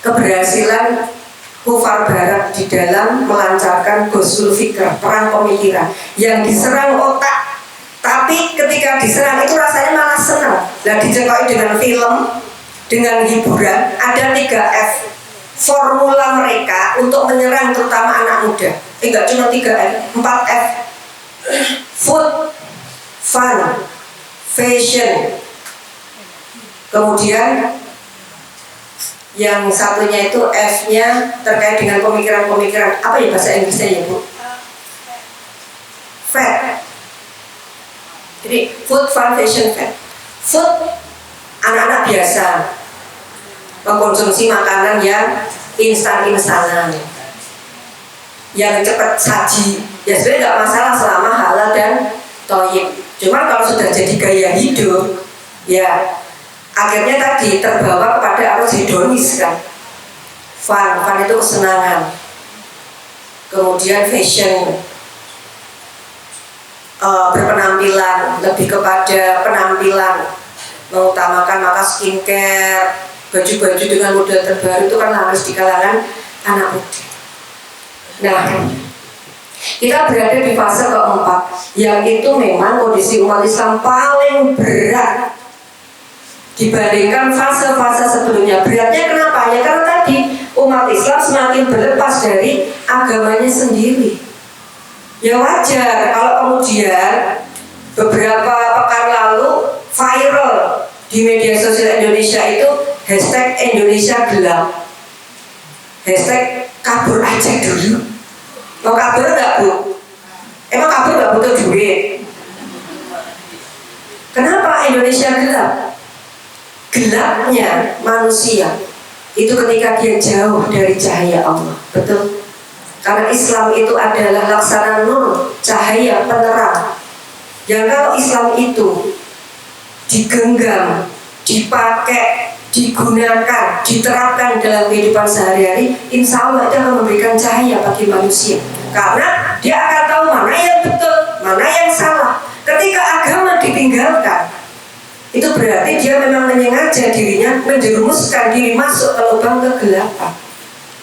keberhasilan kufar barat di dalam melancarkan ghazwul fikr, perang pemikiran yang diserang otak. Tapi ketika diserang itu rasanya malah senang. Nah, dicekoki dengan film, dengan hiburan. Ada 3F formula mereka untuk menyerang terutama anak muda. Enggak cuma 3F, 4F. Food, fun, fashion. Kemudian yang satunya itu F-nya terkait dengan pemikiran-pemikiran. Apa ya bahasa Inggrisnya ya Bu? Fat. Jadi food, fun, fashion, fat. Food, anak-anak biasa mengkonsumsi makanan yang instan-instanan, yang cepat saji. Ya sebenarnya nggak masalah selama halal dan thayyib. Cuma kalau sudah jadi gaya hidup, ya akhirnya tadi terbawa kepada arus hedonis kan. Fun itu kesenangan. Kemudian fashion, berpenampilan, lebih kepada penampilan, mengutamakan maka skincare, baju-baju dengan model terbaru itu kan harus di kalangan anak muda. Nah, kita berada di fase keempat, yang itu memang kondisi umat Islam paling berat dibandingkan fase-fase sebelumnya. Beratnya kenapa? Ya karena tadi umat Islam semakin berlepas dari agamanya sendiri. Ya wajar kalau kemudian beberapa pekan lalu viral di media sosial Indonesia itu hashtag Indonesia gelap, hashtag kabur aja dulu. Mau kabur nggak Bu? Emang kabur nggak butuh duit? Kenapa Indonesia gelap? Gelapnya manusia itu ketika dia jauh dari cahaya Allah. Betul? Karena Islam itu adalah laksana nur, cahaya penerang. Yang kalau Islam itu digenggam, dipakai, digunakan, diterapkan dalam kehidupan sehari-hari, insya Allah itu akan memberikan cahaya bagi manusia. Karena dia akan tahu mana yang betul, mana yang salah. Ketika agama ditinggalkan, itu berarti dia memang menyengaja dirinya menjerumuskan diri masuk ke lubang kegelapan.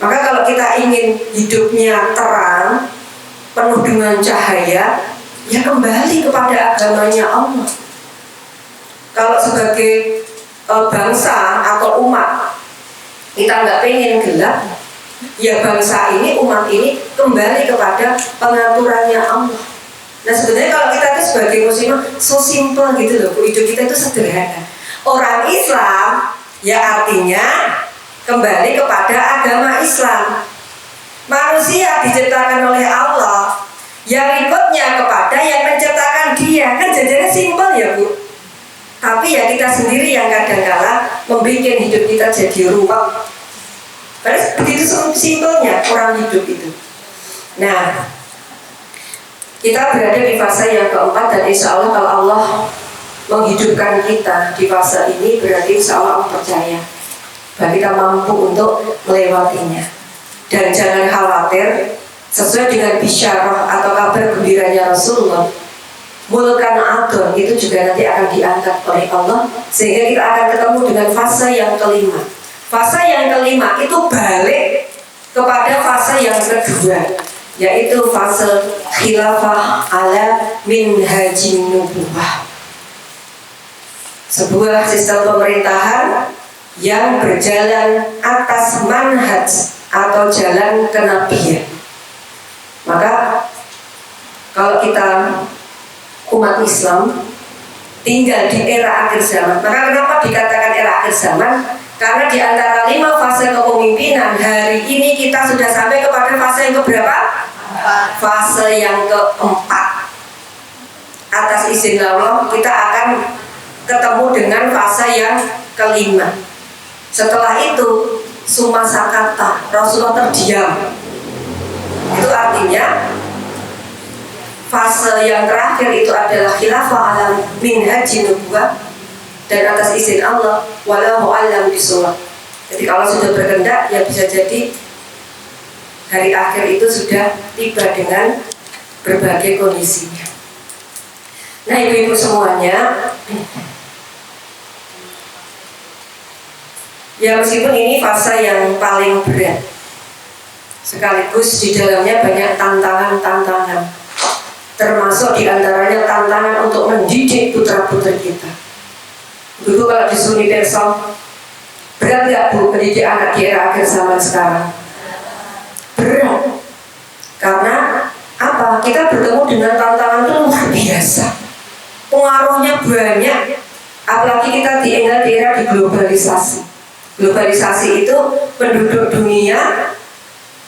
Maka kalau kita ingin hidupnya terang, penuh dengan cahaya, ya kembali kepada agamanya Allah. Kalau sebagai bangsa atau umat kita nggak pengen gelap, ya bangsa ini, umat ini kembali kepada pengaturannya Allah. Nah sebenarnya kalau kita itu sebagai muslimah so simple gitu loh, hidup kita itu sederhana. Orang Islam ya artinya kembali kepada agama Islam. Manusia diciptakan oleh Allah, yang ikutnya kepada yang menciptakan dia. Kan jajarnya simpel ya Bu. Tapi ya kita sendiri yang kadang-kala membuat hidup kita jadi ruwet. Padahal begitu simpelnya orang hidup itu. Nah, kita berada di fase yang keempat, dan insya Allah kalau Allah menghidupkan kita di fase ini, berarti insya Allah percaya bahwa kita mampu untuk melewatinya. Dan jangan khawatir, sesuai dengan bisyarah atau kabar gembiranya Rasulullah, mulkan adon itu juga nanti akan diangkat oleh Allah, sehingga kita akan ketemu dengan fase yang kelima. Fase yang kelima itu balik kepada fase yang kedua, yaitu fase khilafah ala minhajin nubuwah, sebuah sistem pemerintahan yang berjalan atas manhaj atau jalan kenabian. Maka kalau kita umat Islam tinggal di era akhir zaman, maka kenapa dikatakan era akhir zaman? Karena di antara 5 fase kepemimpinan, hari ini kita sudah sampai kepada fase yang keberapa? Fase yang keempat. Atas izin Allah kita akan ketemu dengan fase yang kelima. Setelah itu summa sakata, Rasulullah terdiam. Itu artinya fase yang terakhir itu adalah khilafah ala minhajin nubuwah, dan atas izin Allah wallahu a'lam bishawab. Jadi kalau sudah berkehendak, ya bisa jadi hari akhir itu sudah tiba dengan berbagai kondisinya. Nah, ibu-ibu semuanya, ya meskipun ini fase yang paling berat, sekaligus di dalamnya banyak tantangan-tantangan, termasuk diantaranya tantangan untuk mendidik putra-putri kita. Dulu kalau di Suni Persong, berat nggak Bu mendidik anak di era akhir zaman sekarang? Berat. Karena apa? Kita bertemu dengan tantangan itu luar biasa. Pengaruhnya banyak. Apalagi kita tinggal di era di globalisasi. Globalisasi itu penduduk dunia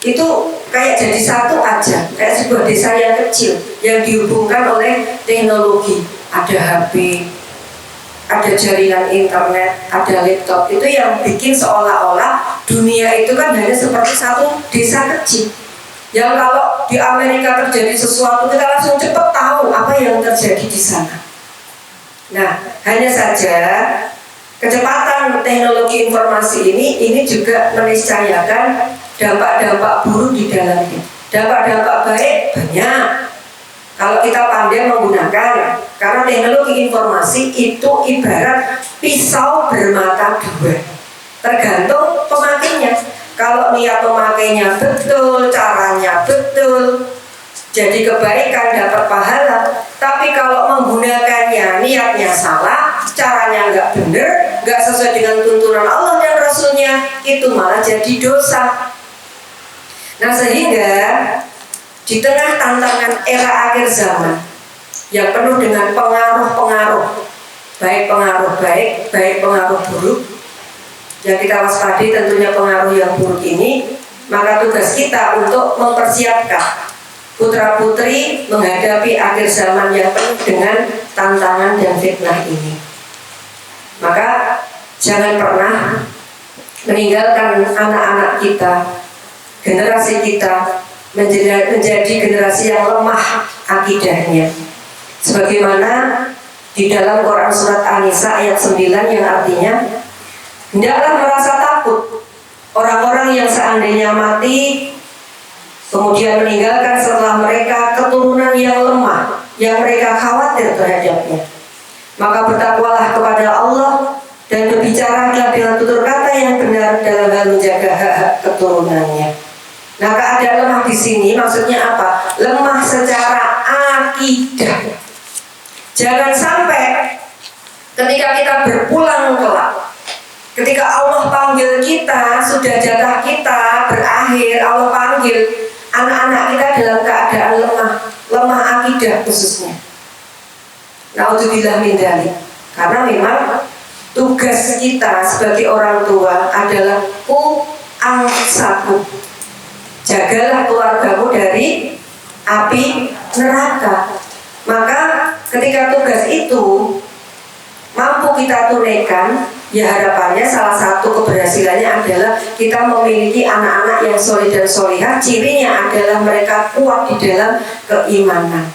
itu kayak jadi satu aja, kayak sebuah desa yang kecil yang dihubungkan oleh teknologi. Ada HP, ada jaringan internet, ada laptop. Itu yang bikin seolah-olah dunia itu kan hanya seperti satu desa kecil, yang kalau di Amerika terjadi sesuatu kita langsung cepat tahu apa yang terjadi di sana. Nah, hanya saja kecepatan teknologi informasi ini juga meniscayakan dampak-dampak buruk di dalamnya. Dampak-dampak baik banyak kalau kita pandai menggunakan, karena teknologi informasi itu ibarat pisau bermata dua, tergantung pemakainya. Kalau niat pemakainya betul, caranya betul, jadi kebaikan, dapat pahala. Tapi kalau menggunakannya niatnya salah, caranya nggak benar, nggak sesuai dengan tuntunan Allah dan Rasulnya, itu malah jadi dosa. Nah, sehingga di tengah tantangan era akhir zaman yang penuh dengan pengaruh-pengaruh, baik pengaruh baik, baik pengaruh buruk, yang kita waspadai tentunya pengaruh yang buruk ini, maka tugas kita untuk mempersiapkan putra-putri menghadapi akhir zaman yang penuh dengan tantangan dan fitnah ini. Maka jangan pernah meninggalkan anak-anak kita, generasi kita menjadi generasi yang lemah akidahnya. Sebagaimana di dalam Quran surat An-Nisa ayat 9 yang artinya, hendaklah merasa takut orang-orang yang seandainya mati kemudian meninggalkan setelah mereka keturunan yang lemah, yang mereka khawatir terhadapnya. Maka bertakwalah kepada Allah dan berbicaralah dengan tutur kata yang benar dalam hal menjaga hak-hak keturunannya. Nah, keadaan lemah di sini maksudnya apa? Lemah secara akidah. Jangan sampai ketika kita berpulang kelak, ketika Allah panggil kita, sudah jatah kita berakhir, Allah panggil, anak-anak kita dalam keadaan lemah akidah khususnya. Naudzubillah min dzalik. Karena memang tugas kita sebagai orang tua adalah angsaku, jagalah keluargamu dari api neraka. Maka ketika tugas itu mampu kita tunaikan, Ya harapannya salah satu keberhasilannya adalah kita memiliki anak-anak yang soleh dan solehah. Cirinya adalah mereka kuat di dalam keimanan.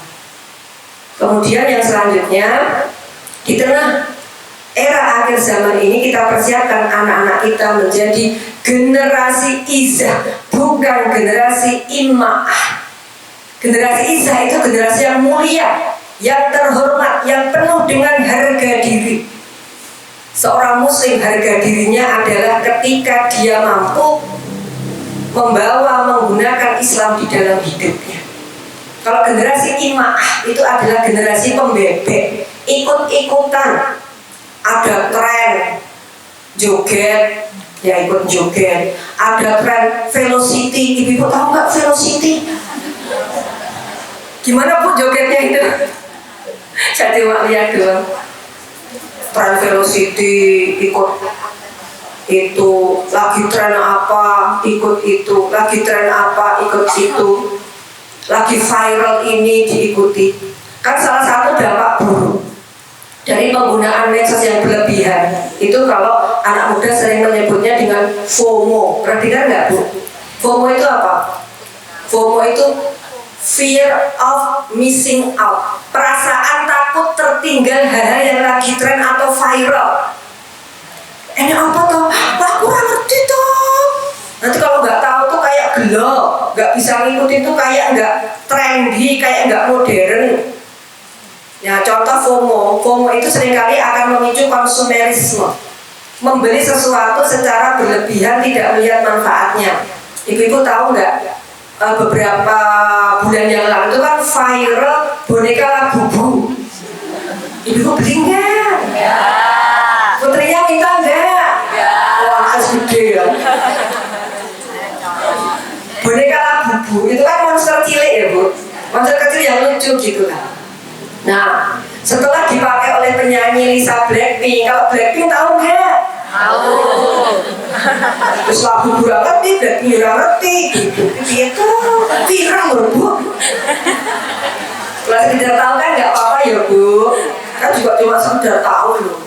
Kemudian yang selanjutnya, di tengah era akhir zaman ini kita persiapkan anak-anak kita menjadi generasi izah, bukan generasi ima'ah. Generasi izah itu generasi yang mulia, yang terhormat, yang penuh dengan harga diri. Seorang muslim harga dirinya adalah ketika dia mampu menggunakan Islam di dalam hidupnya. Kalau generasi ima'ah itu adalah generasi pembebek, ikut-ikutan, ada tren joget, ya ikut joget, ada tren velocity. Ibu tahu nggak velocity? Gimana Bu jogetnya itu? Saya cuma lihat doang. Tren velocity, ikut itu, lagi tren apa, ikut itu, lagi tren apa, ikut itu, lagi viral ini diikuti. Kan salah satu dampak buruk dari penggunaan medsos yang berlebihan itu, kalau anak muda sering menyebutnya dengan FOMO. Pernah dengar nggak Bu? FOMO itu apa? FOMO itu fear of missing out, perasaan takut tertinggal hal-hal yang lagi tren atau viral. Ini apa toh? Aku kurang ngerti toh. Nanti kalau nggak tahu tuh kayak gelo, nggak bisa ngikutin tuh kayak nggak trendy, kayak nggak modern. Ya contoh FOMO itu seringkali akan memicu konsumerisme, membeli sesuatu secara berlebihan tidak melihat manfaatnya. Ibu-ibu tahu nggak? Beberapa bulan yang lalu itu kan viral boneka Labubu. Ibu beli nggak? Ya. Putrinya minta nggak? Ya. Wah, gede ya. Boneka Labubu itu kan monster cilik ya Bu, monster kecil yang lucu gitu kan. Nah, setelah dipakai oleh penyanyi Lisa Blackpink, kalau Blackpink tahu nggak? Tahu. Terus Labubu ngerti, Blackpink ngerti, gitu. Itu viral loh Bu. Kalau sekedar tahu kan nggak apa-apa ya Bu, kan juga cuma sekedar tahu loh.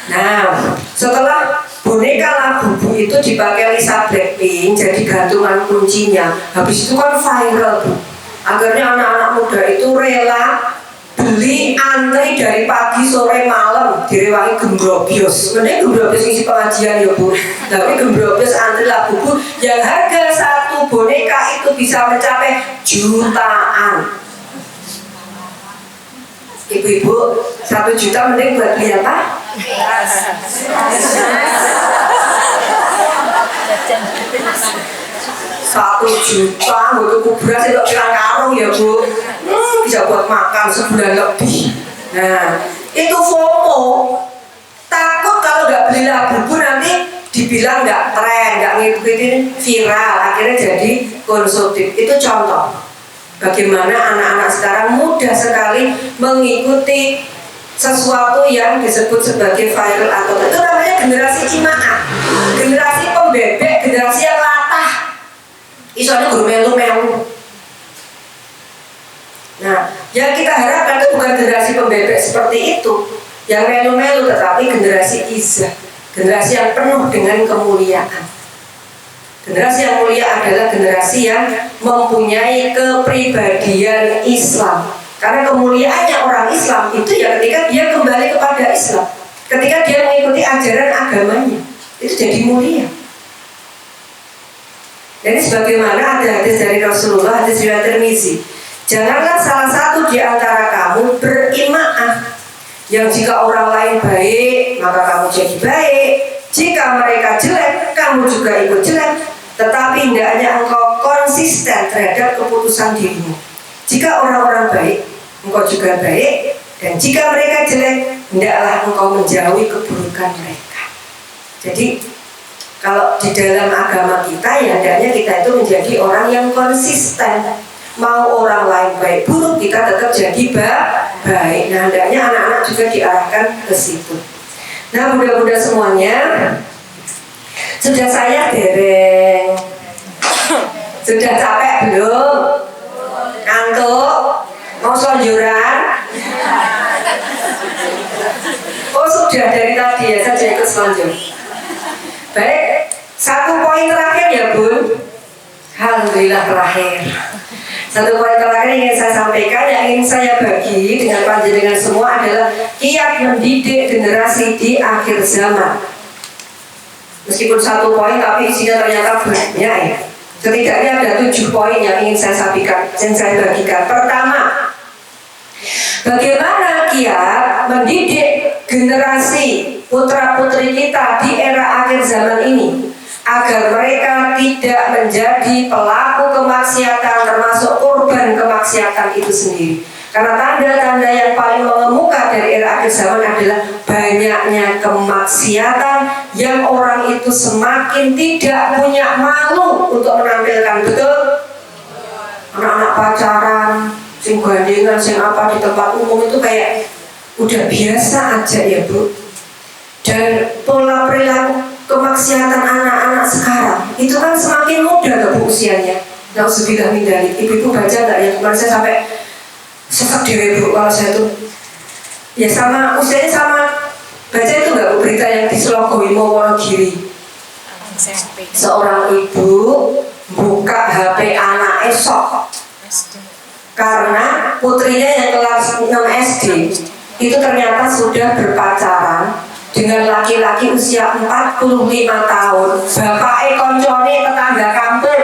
Nah, setelah boneka Labubu itu dipakai Lisa Blackpink jadi gantungan kuncinya, habis itu kan viral Bu. Akhirnya anak-anak muda itu rela beli, antri dari pagi sore malam direwangi Gembrobios. Mending Gembrobios ngisi pengajian ya Bu, tapi Gembrobios antri Labubu yang harga satu boneka itu bisa mencapai jutaan. Ibu-ibu, 1 juta mending buat beli apa? 1 juta untuk beras itu pirang karung ya Bu, bisa buat makan sebulan lebih. Nah, itu FOMO, takut kalau nggak beli Labubu nanti dibilang nggak tren, nggak ngikutin viral, akhirnya jadi konsumtif. Itu contoh bagaimana anak-anak sekarang mudah sekali mengikuti sesuatu yang disebut sebagai viral atau itu namanya generasi ima'ah, generasi pembebek, generasi yang latah. Isonya guru melu-melu. Nah, yang kita harapkan itu bukan generasi pembebek seperti itu, yang melu-melu, tetapi generasi izah, generasi yang penuh dengan kemuliaan. Generasi yang mulia adalah generasi yang mempunyai kepribadian Islam. Karena kemuliaannya orang Islam itu ya ketika dia kembali kepada Islam, ketika dia mengikuti ajaran agamanya, itu jadi mulia. Jadi sebagaimana ada hadis dari Rasulullah, hadis riwayat Tirmizi, janganlah salah satu di antara kamu berima'ah, yang jika orang lain baik maka kamu jadi baik, jika mereka jelek kamu juga ikut jelek, tetapi hendaknya engkau konsisten terhadap keputusan dirimu. Jika orang-orang baik engkau juga baik, dan jika mereka jelek hendaklah engkau menjauhi keburukan mereka. Jadi kalau di dalam agama kita ya hendaknya kita itu menjadi orang yang konsisten. Mau orang lain baik buruk kita tetap jadi baik. Nah hendaknya anak-anak juga diarahkan ke situ. Nah mudah-mudahan semuanya sudah saya dereng. Sudah capek belum? Ngantuk? Mau selonjoran? Oh sudah. sudah dari tadi ya, saya ikut selanjutnya. Baik, satu poin terakhir ya Bun. Alhamdulillah terakhir. Satu poin terakhir yang ingin saya sampaikan, yang ingin saya bagi dengan panjenengan semua adalah kiat mendidik generasi di akhir zaman. Meskipun satu poin, tapi isinya ternyata banyak ya. Setidaknya ada 7 poin yang ingin saya sampaikan, yang saya bagikan. Pertama, bagaimana kiat mendidik generasi putra-putri kita di era akhir zaman ini agar mereka tidak menjadi pelaku kemaksiatan, termasuk korban kemaksiatan itu sendiri. Karena tanda-tanda yang paling mengemuka dari era akhir zaman adalah banyaknya kemaksiatan yang orang itu semakin tidak punya malu untuk menampilkan. Betul? Anak-anak pacaran, sing gandengan, sing apa di tempat umum itu kayak udah biasa aja ya Bu. Dan pola perilaku kemaksiatan anak-anak sekarang itu kan semakin muda gak Bu usianya. Nauzubillah min dzalik. Ibu-ibu baca gak ya? Kemarin saya sampai sesek dewe Bu kalau saya tuh ya sama usianya sama. Baca itu gak Bu berita yang di Selogowimo Wonogiri, seorang ibu buka HP anak esok karena putrinya yang kelas 6 SD itu ternyata sudah berpacaran dengan laki-laki usia 45 tahun. Bapaknya koncone tetangga kampung.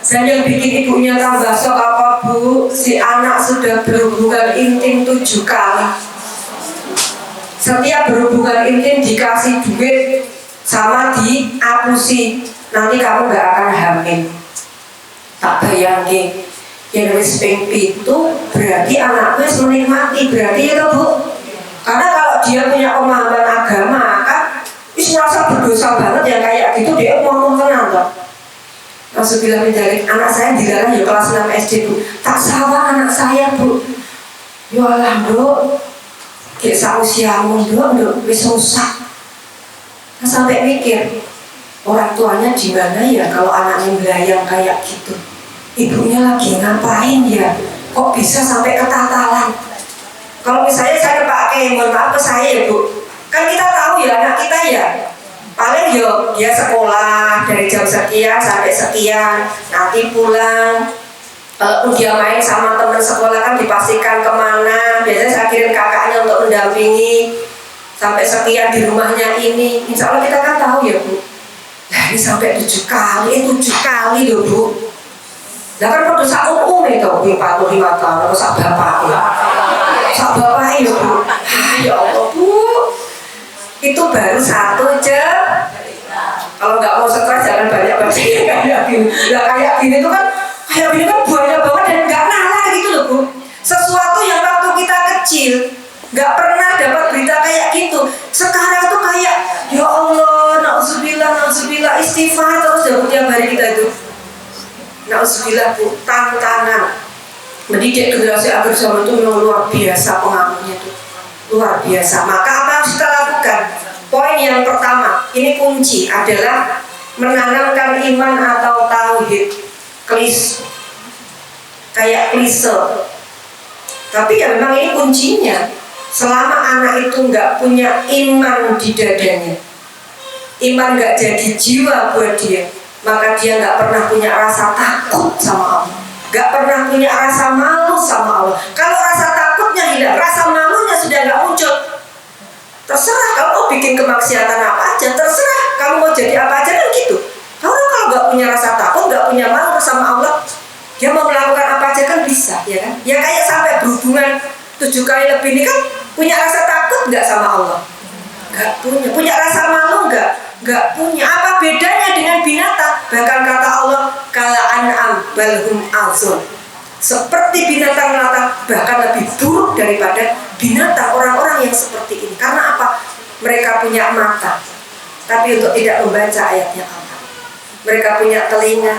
Dan yang bikin ibunya tambah sok apa Bu, si anak sudah berhubungan intim 7 kali. Setiap berhubungan intim dikasih duit sama diapusi, nanti kamu gak akan hamil. Tak bayangin, yang wis ping 7 berarti anaknya menikmati, berarti ya Bu. Karena kalau dia punya pemahaman agama kan wis merasa berdosa banget yang kayak gitu, dia ngomong tenang toh. Nauzubillah min dzalik. Anak saya dilarang ya kelas 6 SD Bu. Tak salah anak saya Bu. Ya Allah Dok, kayak sausiamu Dok, wis rusak. Nah, sampai mikir orang tuanya di mana ya kalau anaknya belayang kayak gitu. Ibunya lagi ngapain ya? Kok bisa sampai ketatalan? Kalau misalnya saya pakai, mohon maaf ke saya ya Bu, kan kita tahu ya anak kita ya paling yo dia sekolah dari jam sekian sampai sekian, nanti pulang. Kalaupun dia main sama teman sekolah kan dipastikan kemana. Biasanya saya kirim kakaknya untuk mendampingi sampai sekian di rumahnya ini. Insya Allah kita kan tahu ya Bu. Nah ini sampai 7 kali loh Bu. Nah kan pada saat umum itu 45 tahun, atau saat bapak ya. Saat bapak ya Bu. Ya Allah Bu. Itu baru satu aja. Kalau nggak mau stres jangan banyak baca kayak gini. Nah kayak gini tuh kan banyak banget dan nggak nalar gitu loh Bu. Sesuatu yang waktu kita kecil nggak pernah dapat berita kayak gitu. Sekarang tuh kayak ya Allah, nauzubillah istighfar terus dalam tiap hari kita itu. Nauzubillah Bu, tantangan mendidik generasi akhir zaman itu memang luar biasa pengaruhnya tuh. Luar biasa. Maka apa yang kita lakukan? Poin yang pertama, ini kunci adalah menanamkan iman atau tauhid. Kayak klise. Tapi ya memang ini kuncinya. Selama anak itu nggak punya iman di dadanya, iman nggak jadi jiwa buat dia, maka dia nggak pernah punya rasa takut sama Allah, nggak pernah punya rasa malu sama Allah. Kalau rasa takutnya hilang, rasa malunya sudah nggak muncul. Terserah kamu mau bikin kemaksiatan apa aja, terserah kamu mau jadi apa aja kan gitu. Kalau nggak punya rasa takut, nggak punya malu sama Allah, dia mau melakukan apa aja kan bisa, ya kan? Ya kayak sampai berhubungan 7 kali lebih ini kan punya rasa takut nggak sama Allah? Nggak punya. Punya rasa malu nggak punya. Apa bedanya dengan binatang? Bahkan kata Allah, kala an'am balhum azon. Seperti binatang melata, bahkan lebih buruk daripada binatang orang-orang yang seperti ini. Karena apa? Mereka punya mata, tapi untuk tidak membaca ayatnya Allah. Mereka punya telinga,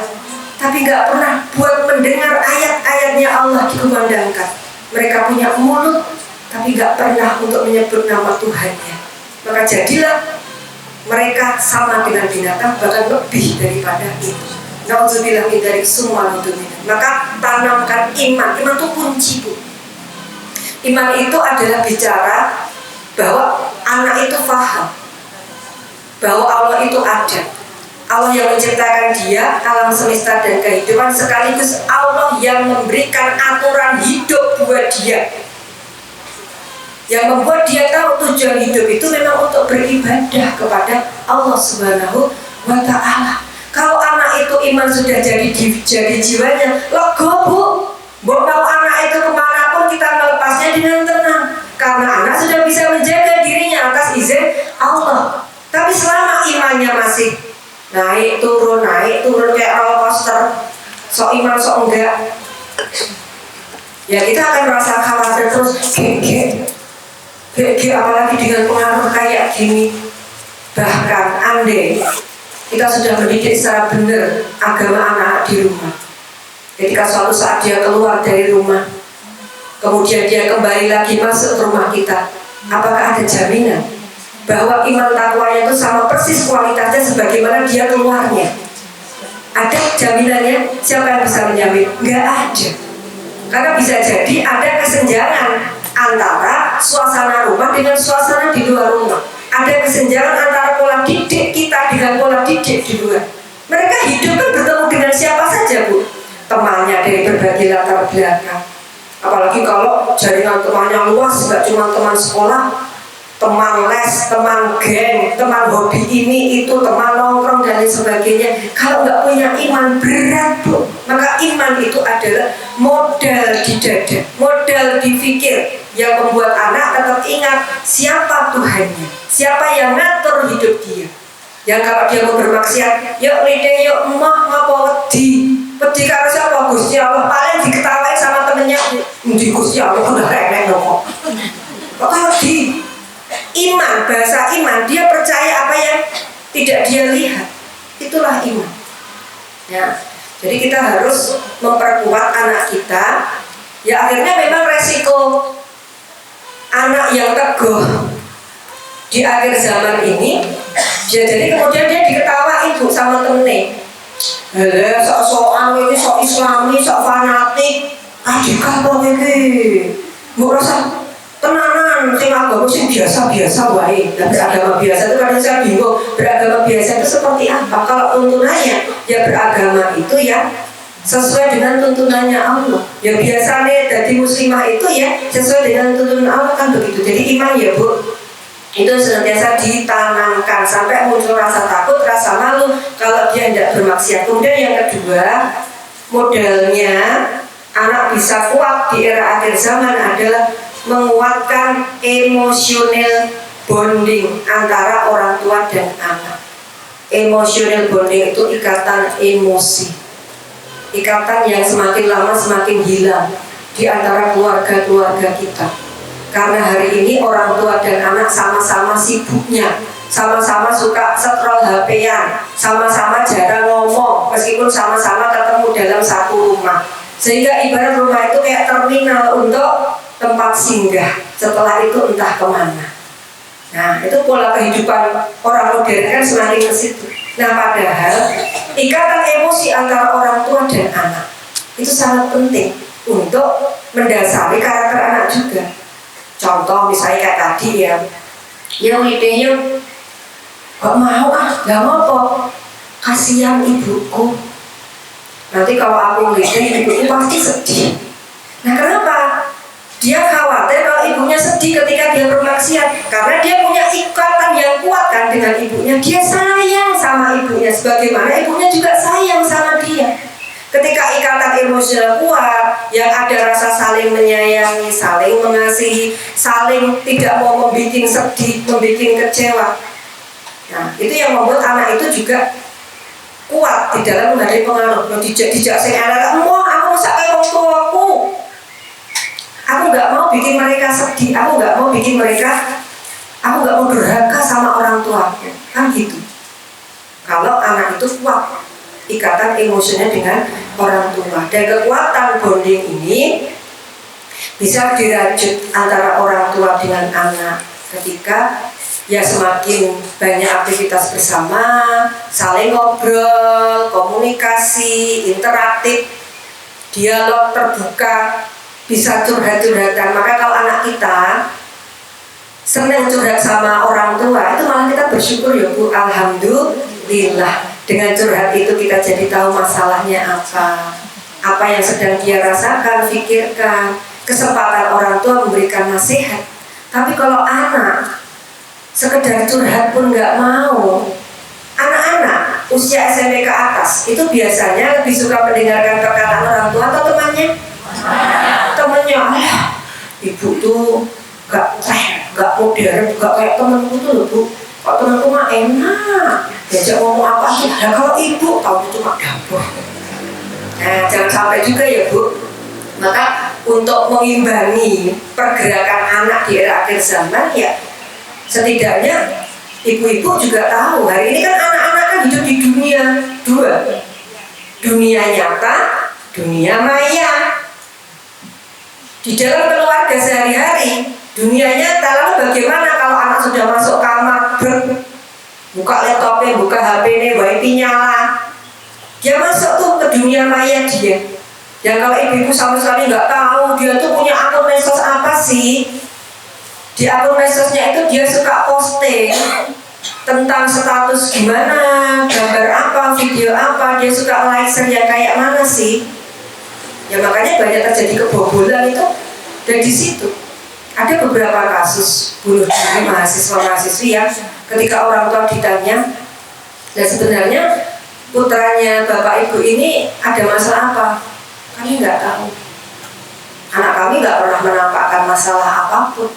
tapi nggak pernah buat mendengar ayat-ayatnya Allah dikumandangkan. Mereka punya mulut, tapi nggak pernah untuk menyebut nama Tuhannya. Maka jadilah mereka sama dengan binatang, bahkan lebih daripada itu. Nauzubillah min dzalik semua itu. Maka tanamkan iman. Iman itu kunci Bu. Iman itu adalah bicara bahwa anak itu paham bahwa Allah itu ada. Allah yang menciptakan dia, alam semesta dan kehidupan, sekaligus Allah yang memberikan aturan hidup buat dia, yang membuat dia tahu tujuan hidup itu memang untuk beribadah kepada Allah Subhanahu wa Ta'ala. Kalau anak itu iman sudah jadi jiwanya, lega bu, mau anak itu kemanapun kita melepasnya dengan tenang, karena anak sudah bisa menjaga dirinya atas izin Allah. Tapi selama imannya masih naik turun kayak roller coaster, sok iman sok enggak, ya kita akan merasa khawatir terus, apalagi dengan pengaruh kayak gini. Bahkan andai kita sudah mendidik secara benar agama anak di rumah, ketika suatu saat dia keluar dari rumah, kemudian dia kembali lagi masuk ke rumah kita, apakah ada jaminan bahwa iman takwanya itu sama persis kualitasnya sebagaimana dia keluarnya? Ada jaminannya? Siapa yang bisa menjamin? Nggak ada. Karena bisa jadi ada kesenjangan antara suasana rumah dengan suasana di luar rumah. Ada kesenjangan antara pola didik kita dengan pola didik di luar. Mereka hidup kan bertemu dengan siapa saja bu, temannya dari berbagai latar belakang. Apalagi kalau jaringan temannya luas, nggak cuma teman sekolah, teman les, teman geng, teman hobi ini itu, teman nongkrong dan lain sebagainya. Kalau nggak punya iman, berat bu. Maka iman itu adalah modal di dada, modal di fikir, yang membuat anak tetap ingat siapa Tuhannya, siapa yang ngatur hidup dia. Yang kalau dia mau bermaksiat, yuk lide, yuk emah, ngapa wedi karo siapa? Gusti Allah. Paling diketawain sama temennya, di Gusti Allah udah renek kok. Kok wedi? Iman, bahasa iman, dia percaya apa yang tidak dia lihat, itulah iman. Ya, jadi kita harus memperkuat anak kita. Ya akhirnya memang resiko anak yang teguh di akhir zaman ini, jadi kemudian dia diketawain bu sama temennya. Sok-sokan ini, sok islami, sok fanatik, radikal kok ini. Bu rasa tenanan, sing agama sing biasa-biasa wae. Dan beragama biasa itu kadang saya bingung, beragama biasa itu seperti apa? Kalau tuntunannya ya beragama itu ya sesuai dengan tuntunannya Allah. Ya biasanya dari muslimah itu ya sesuai dengan tuntunan Allah kan begitu. Jadi iman ya bu, itu senantiasa ditanamkan sampai muncul rasa takut, rasa malu kalau dia tidak bermaksiat. Kemudian yang kedua, modelnya anak bisa kuat di era akhir zaman adalah menguatkan emosional bonding antara orang tua dan anak. Emosional bonding itu ikatan emosi, ikatan yang semakin lama semakin hilang di antara keluarga-keluarga kita. Karena hari ini orang tua dan anak sama-sama sibuknya, sama-sama suka scroll HP-an, sama-sama jarang ngomong meskipun sama-sama ketemu dalam satu rumah. Sehingga ibarat rumah itu kayak terminal untuk tempat singgah, setelah itu entah kemana. Nah itu pola kehidupan orang modern kan semakin ke situ. Nah padahal ikatan emosi antara orang tua dan anak itu sangat penting untuk mendasari karakter anak juga. Contoh misalnya kayak tadi ya, yang idenya kok mau gak mau, kasihan ibuku, nanti kalau aku lihat ibuku pasti sedih. Nah kenapa? Dia khawatir kalau ibunya sedih ketika dia bermaksiat, karena dia punya ikatan yang kuat kan dengan ibunya. Dia sayang sama ibunya sebagaimana ibunya juga sayang sama dia. Ketika ikatan emosional kuat, yang ada rasa saling menyayangi, saling mengasihi, saling tidak mau membuat sedih, membuat kecewa. Nah, itu yang membuat anak itu juga kuat di dalam menghadapi pengaruh. Dijak sing anak, "Mau aku masak kayak orang tuaku. Aku nggak mau bikin mereka sedih, aku nggak mau durhaka sama orang tuaku." Kan gitu. Kalau anak itu kuat ikatan emosinya dengan orang tua, dan kekuatan bonding ini bisa dirajut antara orang tua dengan anak ketika ya semakin banyak aktivitas bersama, saling ngobrol, komunikasi, interaktif, dialog terbuka, bisa curhat-curhatan. Maka kalau anak kita senang curhat sama orang tua, itu malah kita bersyukur ya Bu, alhamdulillah. Dengan curhat itu kita jadi tahu masalahnya apa yang sedang dia rasakan, pikirkan. Kesempatan orang tua memberikan nasihat. Tapi kalau anak sekedar curhat pun nggak mau, anak-anak usia SMP ke atas itu biasanya lebih suka mendengarkan perkataan orang tua atau temannya? Temannya, ibu tuh gak modern, gak kayak temanku tuh loh Bu. Kok temanku mah enak, diajak ngomong apa sih? Ya kalau ibu tahu cuma dapur. Nah, jangan sampai juga ya Bu. Maka untuk mengimbangi pergerakan anak di era akhir zaman, ya setidaknya ibu-ibu juga tahu hari ini kan anak-anak kan hidup di dunia dua, dunia nyata, dunia maya. Di dalam keluarga sehari-hari, dunia nyata, lalu bagaimana kalau anak sudah masuk kamar, buka laptopnya, buka HP-nya, wifi nyala, dia masuk tuh ke dunia maya dia. Dan kalau ibu-ibu sama sekali nggak tahu dia tuh punya akun medsos apa sih. Di akun medsosnya itu dia suka posting tentang status gimana, gambar apa, video apa, dia suka like yang kayak mana sih. Ya makanya banyak terjadi kebobolan itu dari situ. Ada beberapa kasus bunuh diri mahasiswa-mahasiswi yang ketika orang tua ditanya, dan sebenarnya putranya bapak ibu ini ada masalah apa? Kami nggak tahu. Anak kami nggak pernah menampakkan masalah apapun,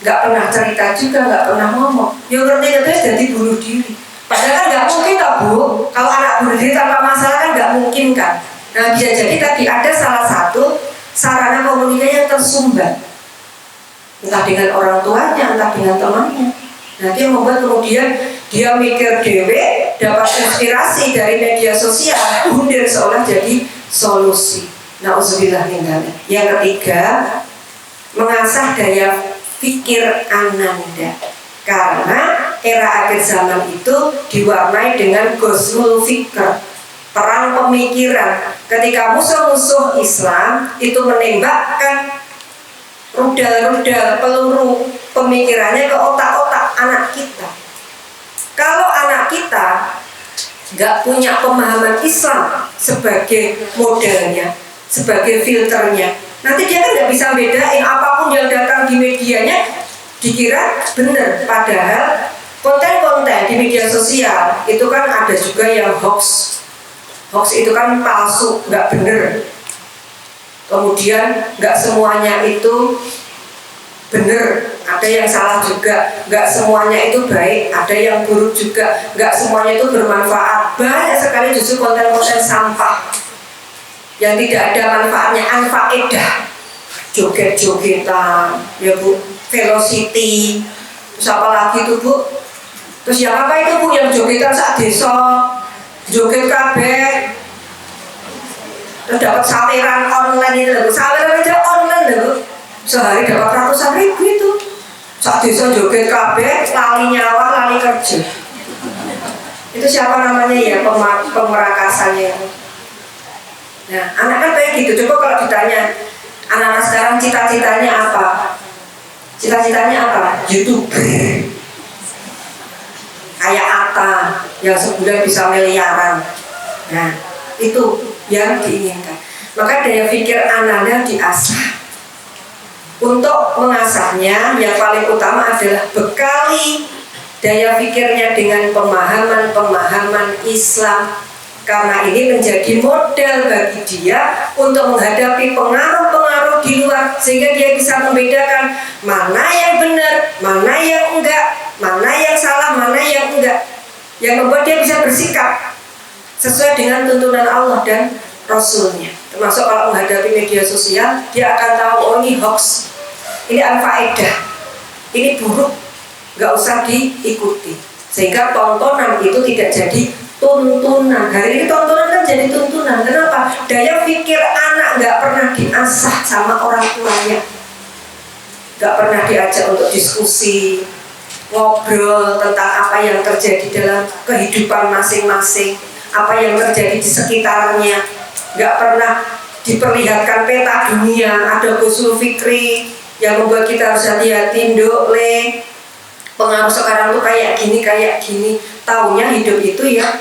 nggak pernah cerita juga, nggak pernah ngomong. Ya ngerti-ngerti jadi bunuh diri. Padahal kan nggak mungkin toh Bu, kalau anak bunuh diri tanpa masalah kan nggak mungkin kan. Nah bisa jadi tadi ada salah satu sarana komunikasi yang tersumbat, entah dengan orang tuanya, entah dengan temannya. Nah dia membuat kemudian dia mikir dewe, dapat inspirasi dari media sosial, kemudian seolah jadi solusi. Nauzubillah min dzalik. Yang ketiga, mengasah daya pikir Ananda. Karena era akhir zaman itu diwarnai dengan ghazwul fikr, perang pemikiran. Ketika musuh-musuh Islam itu menembakkan rudal-rudal peluru pemikirannya ke otak-otak anak kita. Kalau anak kita nggak punya pemahaman Islam sebagai modelnya, sebagai filternya, nanti dia kan nggak bisa bedain apapun yang datang di medianya dikira benar, padahal konten-konten di media sosial itu kan ada juga yang hoax itu kan palsu, nggak benar. Kemudian nggak semuanya itu benar, ada yang salah juga. Nggak semuanya itu baik, ada yang buruk juga. Nggak semuanya itu bermanfaat. Banyak sekali justru konten-konten sampah yang tidak ada manfaatnya, anfaedah, joget-jogetan, ya Bu, velocity, terus apa lagi tuh Bu? Terus yang apa itu Bu yang jogetan saat desa, joget kabeh, terus dapat saweran online itu Bu, saweran aja online Bu, sehari dapat ratusan ribu itu. Saat desa joget kabeh, lali nyawa, lali kerja. Itu siapa namanya ya pemerakasannya? Nah, anak kan kayak gitu. Coba kalau ditanya anak-anak sekarang cita-citanya apa? Cita-citanya apa? YouTuber. Kayak Atta yang sebulan bisa miliaran. Nah, itu yang diinginkan. Maka daya pikir Ananda diasah. Untuk mengasahnya yang paling utama adalah bekali daya pikirnya dengan pemahaman Islam. Karena ini menjadi modal bagi dia untuk menghadapi pengaruh-pengaruh di luar, sehingga dia bisa membedakan mana yang benar, mana yang enggak, mana yang salah, mana yang enggak, yang membuat dia bisa bersikap sesuai dengan tuntunan Allah dan Rasulnya. Termasuk kalau menghadapi media sosial, dia akan tahu, oh ini hoax, ini anfaedah, ini buruk, nggak usah diikuti. Sehingga tontonan itu tidak jadi tuntunan. Hari ini tontonan kan jadi tuntunan. Kenapa? Daya pikir anak nggak pernah diasah sama orang tuanya, nggak pernah diajak untuk diskusi, ngobrol tentang apa yang terjadi dalam kehidupan masing-masing, apa yang terjadi di sekitarnya. Nggak pernah diperlihatkan peta dunia, ada ghazwul fikri, yang membuat kita harus hati-hati. Nduk le, pengaruh sekarang tuh kayak gini. Taunya hidup itu ya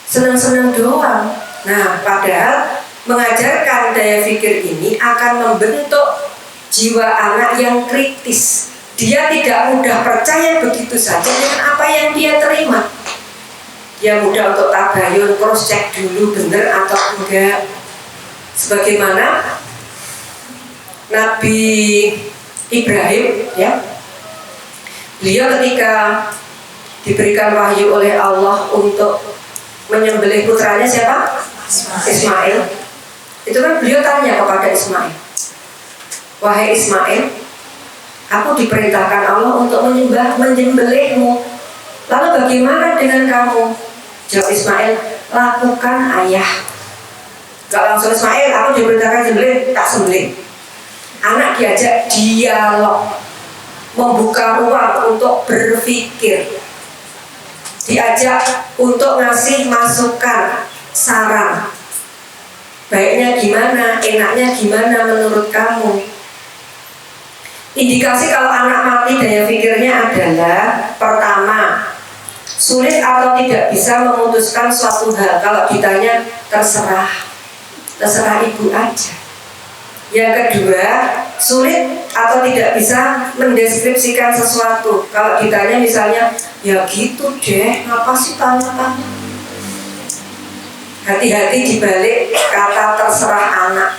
senang-senang doang. Nah, padahal mengajarkan daya pikir ini akan membentuk jiwa anak yang kritis. Dia tidak mudah percaya begitu saja dengan apa yang dia terima. Dia mudah untuk tabayun, cross check dulu benar atau enggak. Sebagaimana Nabi Ibrahim, ya, beliau ketika diberikan wahyu oleh Allah untuk menyembelih putranya siapa? Ismail. Itu kan beliau tanya kepada Ismail, wahai Ismail, aku diperintahkan Allah untuk menyembelihmu. Lalu bagaimana dengan kamu? Jawab Ismail, lakukan ayah. Gak langsung Ismail, aku diperintahkan sembelih, tak sembelih. Anak diajak dialog, membuka ruang untuk berpikir, diajak untuk ngasih masukan, saran. Baiknya gimana, enaknya gimana menurut kamu? Indikasi kalau anak mati daya pikirnya adalah, pertama, sulit atau tidak bisa memutuskan suatu hal. Kalau ditanya terserah ibu aja. Yang kedua, sulit atau tidak bisa mendeskripsikan sesuatu. Kalau ditanya misalnya, ya gitu deh, ngapa sih tanya-tanya? Hati-hati dibalik kata terserah anak.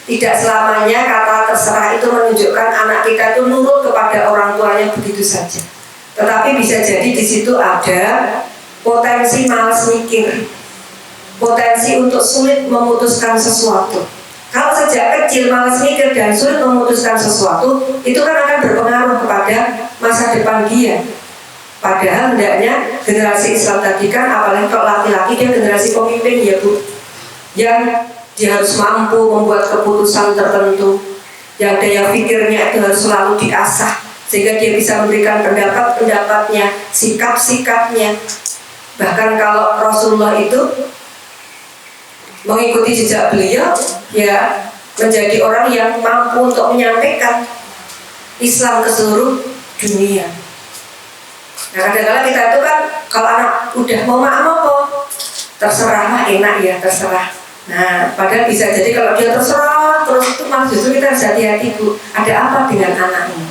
Tidak selamanya kata terserah itu menunjukkan anak kita itu nurut kepada orang tuanya begitu saja. Tetapi bisa jadi di situ ada potensi malas mikir, potensi untuk sulit memutuskan sesuatu. Kalau sejak kecil malas mikir dan sulit memutuskan sesuatu, itu kan akan berpengaruh kepada masa depan dia. Padahal hendaknya generasi Islam tadi kan, apalagi kalau laki-laki dia generasi pemimpin ya Bu, yang dia harus mampu membuat keputusan tertentu, yang daya pikirnya itu harus selalu diasah sehingga dia bisa memberikan pendapat-pendapatnya, sikap-sikapnya. Bahkan kalau Rasulullah itu mengikuti jejak beliau, ya menjadi orang yang mampu untuk menyampaikan Islam ke seluruh dunia. Nah, kadang-kadang kita itu kan kalau anak udah mau maaf apa, terserah mah enak ya, terserah. Nah, padahal bisa jadi kalau dia terserah terus itu malah justru kita harus hati-hati Bu, ada apa dengan anak ini?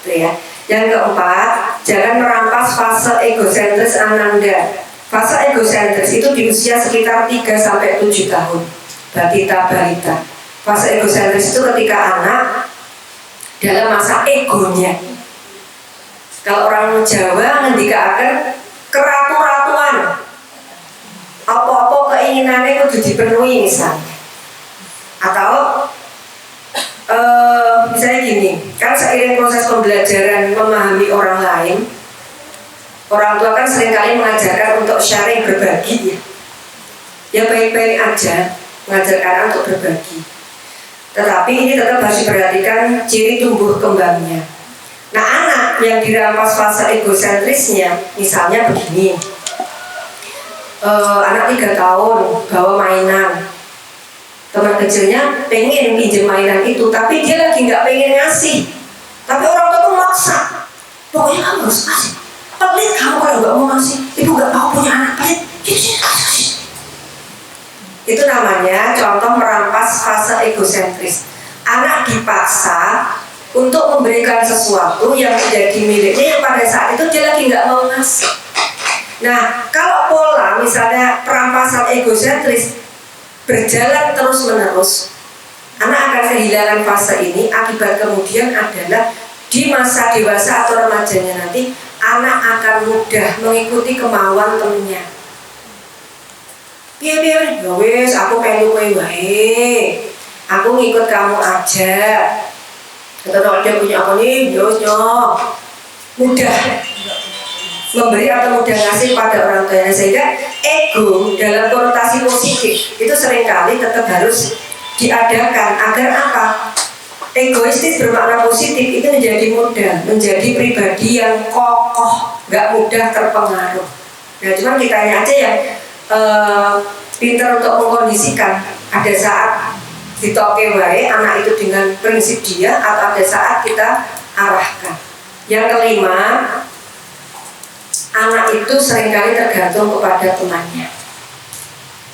Itu ya. Yang keempat, jangan merampas fase egosentris Ananda. Fase egosentris itu di usia sekitar 3-7 tahun. Balita. Fase egosentris itu ketika anak dalam masa egonya. Kalau orang Jawa ngendikaken keratu-ratuan. Apa-apa keinginannya kudu dipenuhi misalnya. Atau misalnya gini, kan seiring proses pembelajaran memahami orang lain, orang tua kan seringkali mengajarkan untuk sharing, berbagi ya. Ya baik-baik aja mengajarkan untuk berbagi. Tetapi ini tetap harus diperhatikan ciri tumbuh kembangnya. Nah, anak yang dirampas fase egosentrisnya, misalnya begini, anak 3 tahun bawa mainan, teman kecilnya pengen pinjam mainan itu, tapi dia lagi nggak pengen ngasih, tapi orang tua tuh maksa, pokoknya kamu harus kasih. Pelit kamu kalau nggak mau ngasih, ibu nggak mau punya anak pelit, kasih. Itu namanya contoh merampas fase egosentris. Anak dipaksa untuk memberikan sesuatu yang menjadi miliknya yang pada saat itu dia lagi nggak mau ngasih. Nah, kalau pola misalnya perampasan egosentris berjalan terus-menerus, anak akan kehilangan fase ini. Akibat kemudian adalah di masa dewasa atau remajanya nanti, anak akan mudah mengikuti kemauan temennya. Biar wes aku pengen kowe wae, aku ngikut kamu aja. Kalau dia punya apa nih, mudah memberi atau mudah ngasih pada orang tuanya, sehingga ego dalam konotasi positif itu seringkali tetap harus diadakan agar apa? Egoistis bermakna positif itu menjadi mudah, menjadi pribadi yang kokoh, nggak mudah terpengaruh. Nah, cuman kitanya aja yang pintar untuk mengkondisikan. Ada saat ditoke wae anak itu dengan prinsip dia, atau ada saat kita arahkan. Yang kelima, anak itu seringkali tergantung kepada temannya.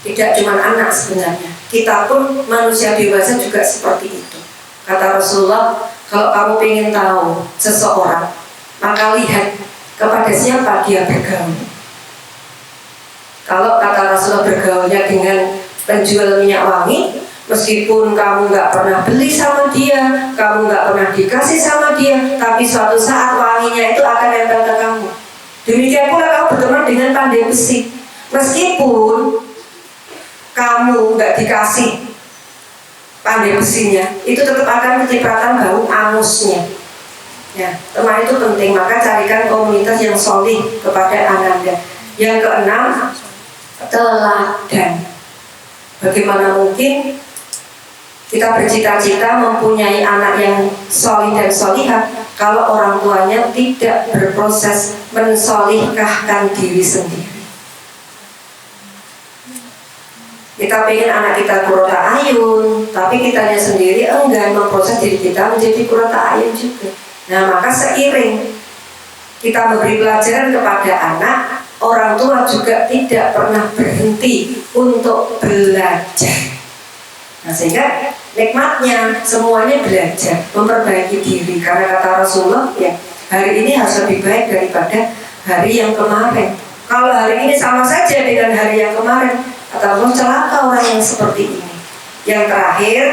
Tidak cuma anak sebenarnya, kita pun manusia dewasa juga seperti itu. Kata Rasulullah, kalau kamu ingin tahu seseorang, maka lihat kepada siapa dia bergaul. Kalau kata Rasulullah bergaulnya dengan penjual minyak wangi, meskipun kamu nggak pernah beli sama dia, kamu nggak pernah dikasih sama dia, tapi suatu saat wanginya itu akan nempel ke kamu. Demikian pula kamu berteman dengan pandai besi, meskipun kamu nggak dikasih pandai besinya, itu tetap akan kecipratan bau angusnya. Ya, teman itu penting, maka carikan komunitas yang solih kepada ananda. Yang keenam, teladan. Bagaimana mungkin kita bercita-cita mempunyai anak yang solih dan solihah kalau orang tuanya tidak berproses mensolihkahkan diri sendiri. Kita pengen anak kita qurrata ayun, tapi kitanya sendiri enggan memproses diri kita menjadi qurrata ayun juga. Nah, maka seiring kita memberi pelajaran kepada anak, orang tua juga tidak pernah berhenti untuk belajar. Nah, sehingga nikmatnya semuanya belajar, memperbaiki diri. Karena kata Rasulullah, ya, hari ini harus lebih baik daripada hari yang kemarin. Kalau hari ini sama saja dengan hari yang kemarin, kata Allah, celaka orang yang seperti ini. Yang terakhir,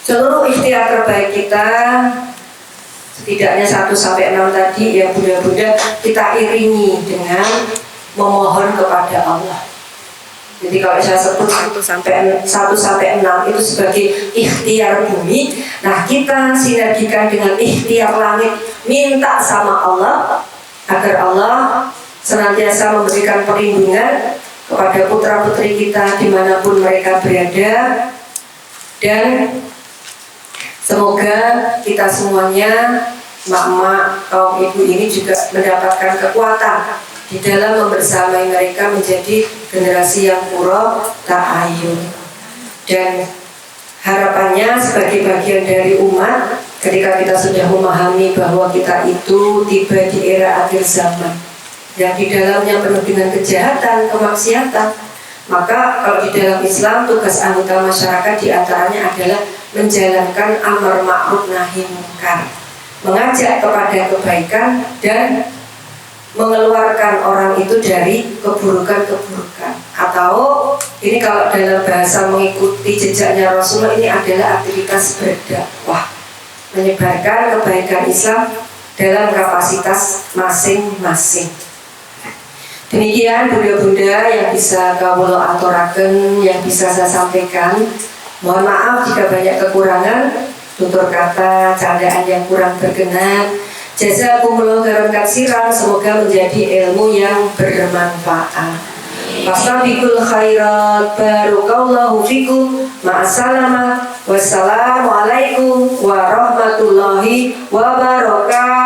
seluruh ikhtiar terbaik kita, setidaknya 1-6 tadi, ya bunda-bunda, kita iringi dengan memohon kepada Allah. Jadi kalau saya sebut 1-6 itu sebagai ikhtiar bumi, nah kita sinergikan dengan ikhtiar langit, minta sama Allah agar Allah senantiasa memberikan perlindungan kepada putra-putri kita dimanapun mereka berada, dan semoga kita semuanya, mak-mak, kaum ibu ini juga mendapatkan kekuatan di dalam membersamai mereka menjadi generasi yang qurrata ayun. Dan harapannya sebagai bagian dari umat, ketika kita sudah memahami bahwa kita itu tiba di era akhir zaman yang di dalamnya penuh dengan kejahatan, kemaksiatan, maka kalau di dalam Islam tugas anggota masyarakat diantaranya adalah menjalankan amar ma'ruf nahi munkar, mengajak kepada kebaikan dan mengeluarkan orang itu dari keburukan-keburukan. Atau ini kalau dalam bahasa mengikuti jejaknya Rasulullah, ini adalah aktivitas berdakwah, menyebarkan kebaikan Islam dalam kapasitas masing-masing. Demikian bunda-bunda yang bisa kawula aturaken, yang bisa saya sampaikan. Mohon maaf jika banyak kekurangan, tutur kata, candaan yang kurang berkenan. Jazakumullah khairan katsiran, semoga menjadi ilmu yang bermanfaat. Fastabiqul khairat, barakallahu fikum. Ma'assalamah. Wassalamualaikum warahmatullahi wabarakatuh.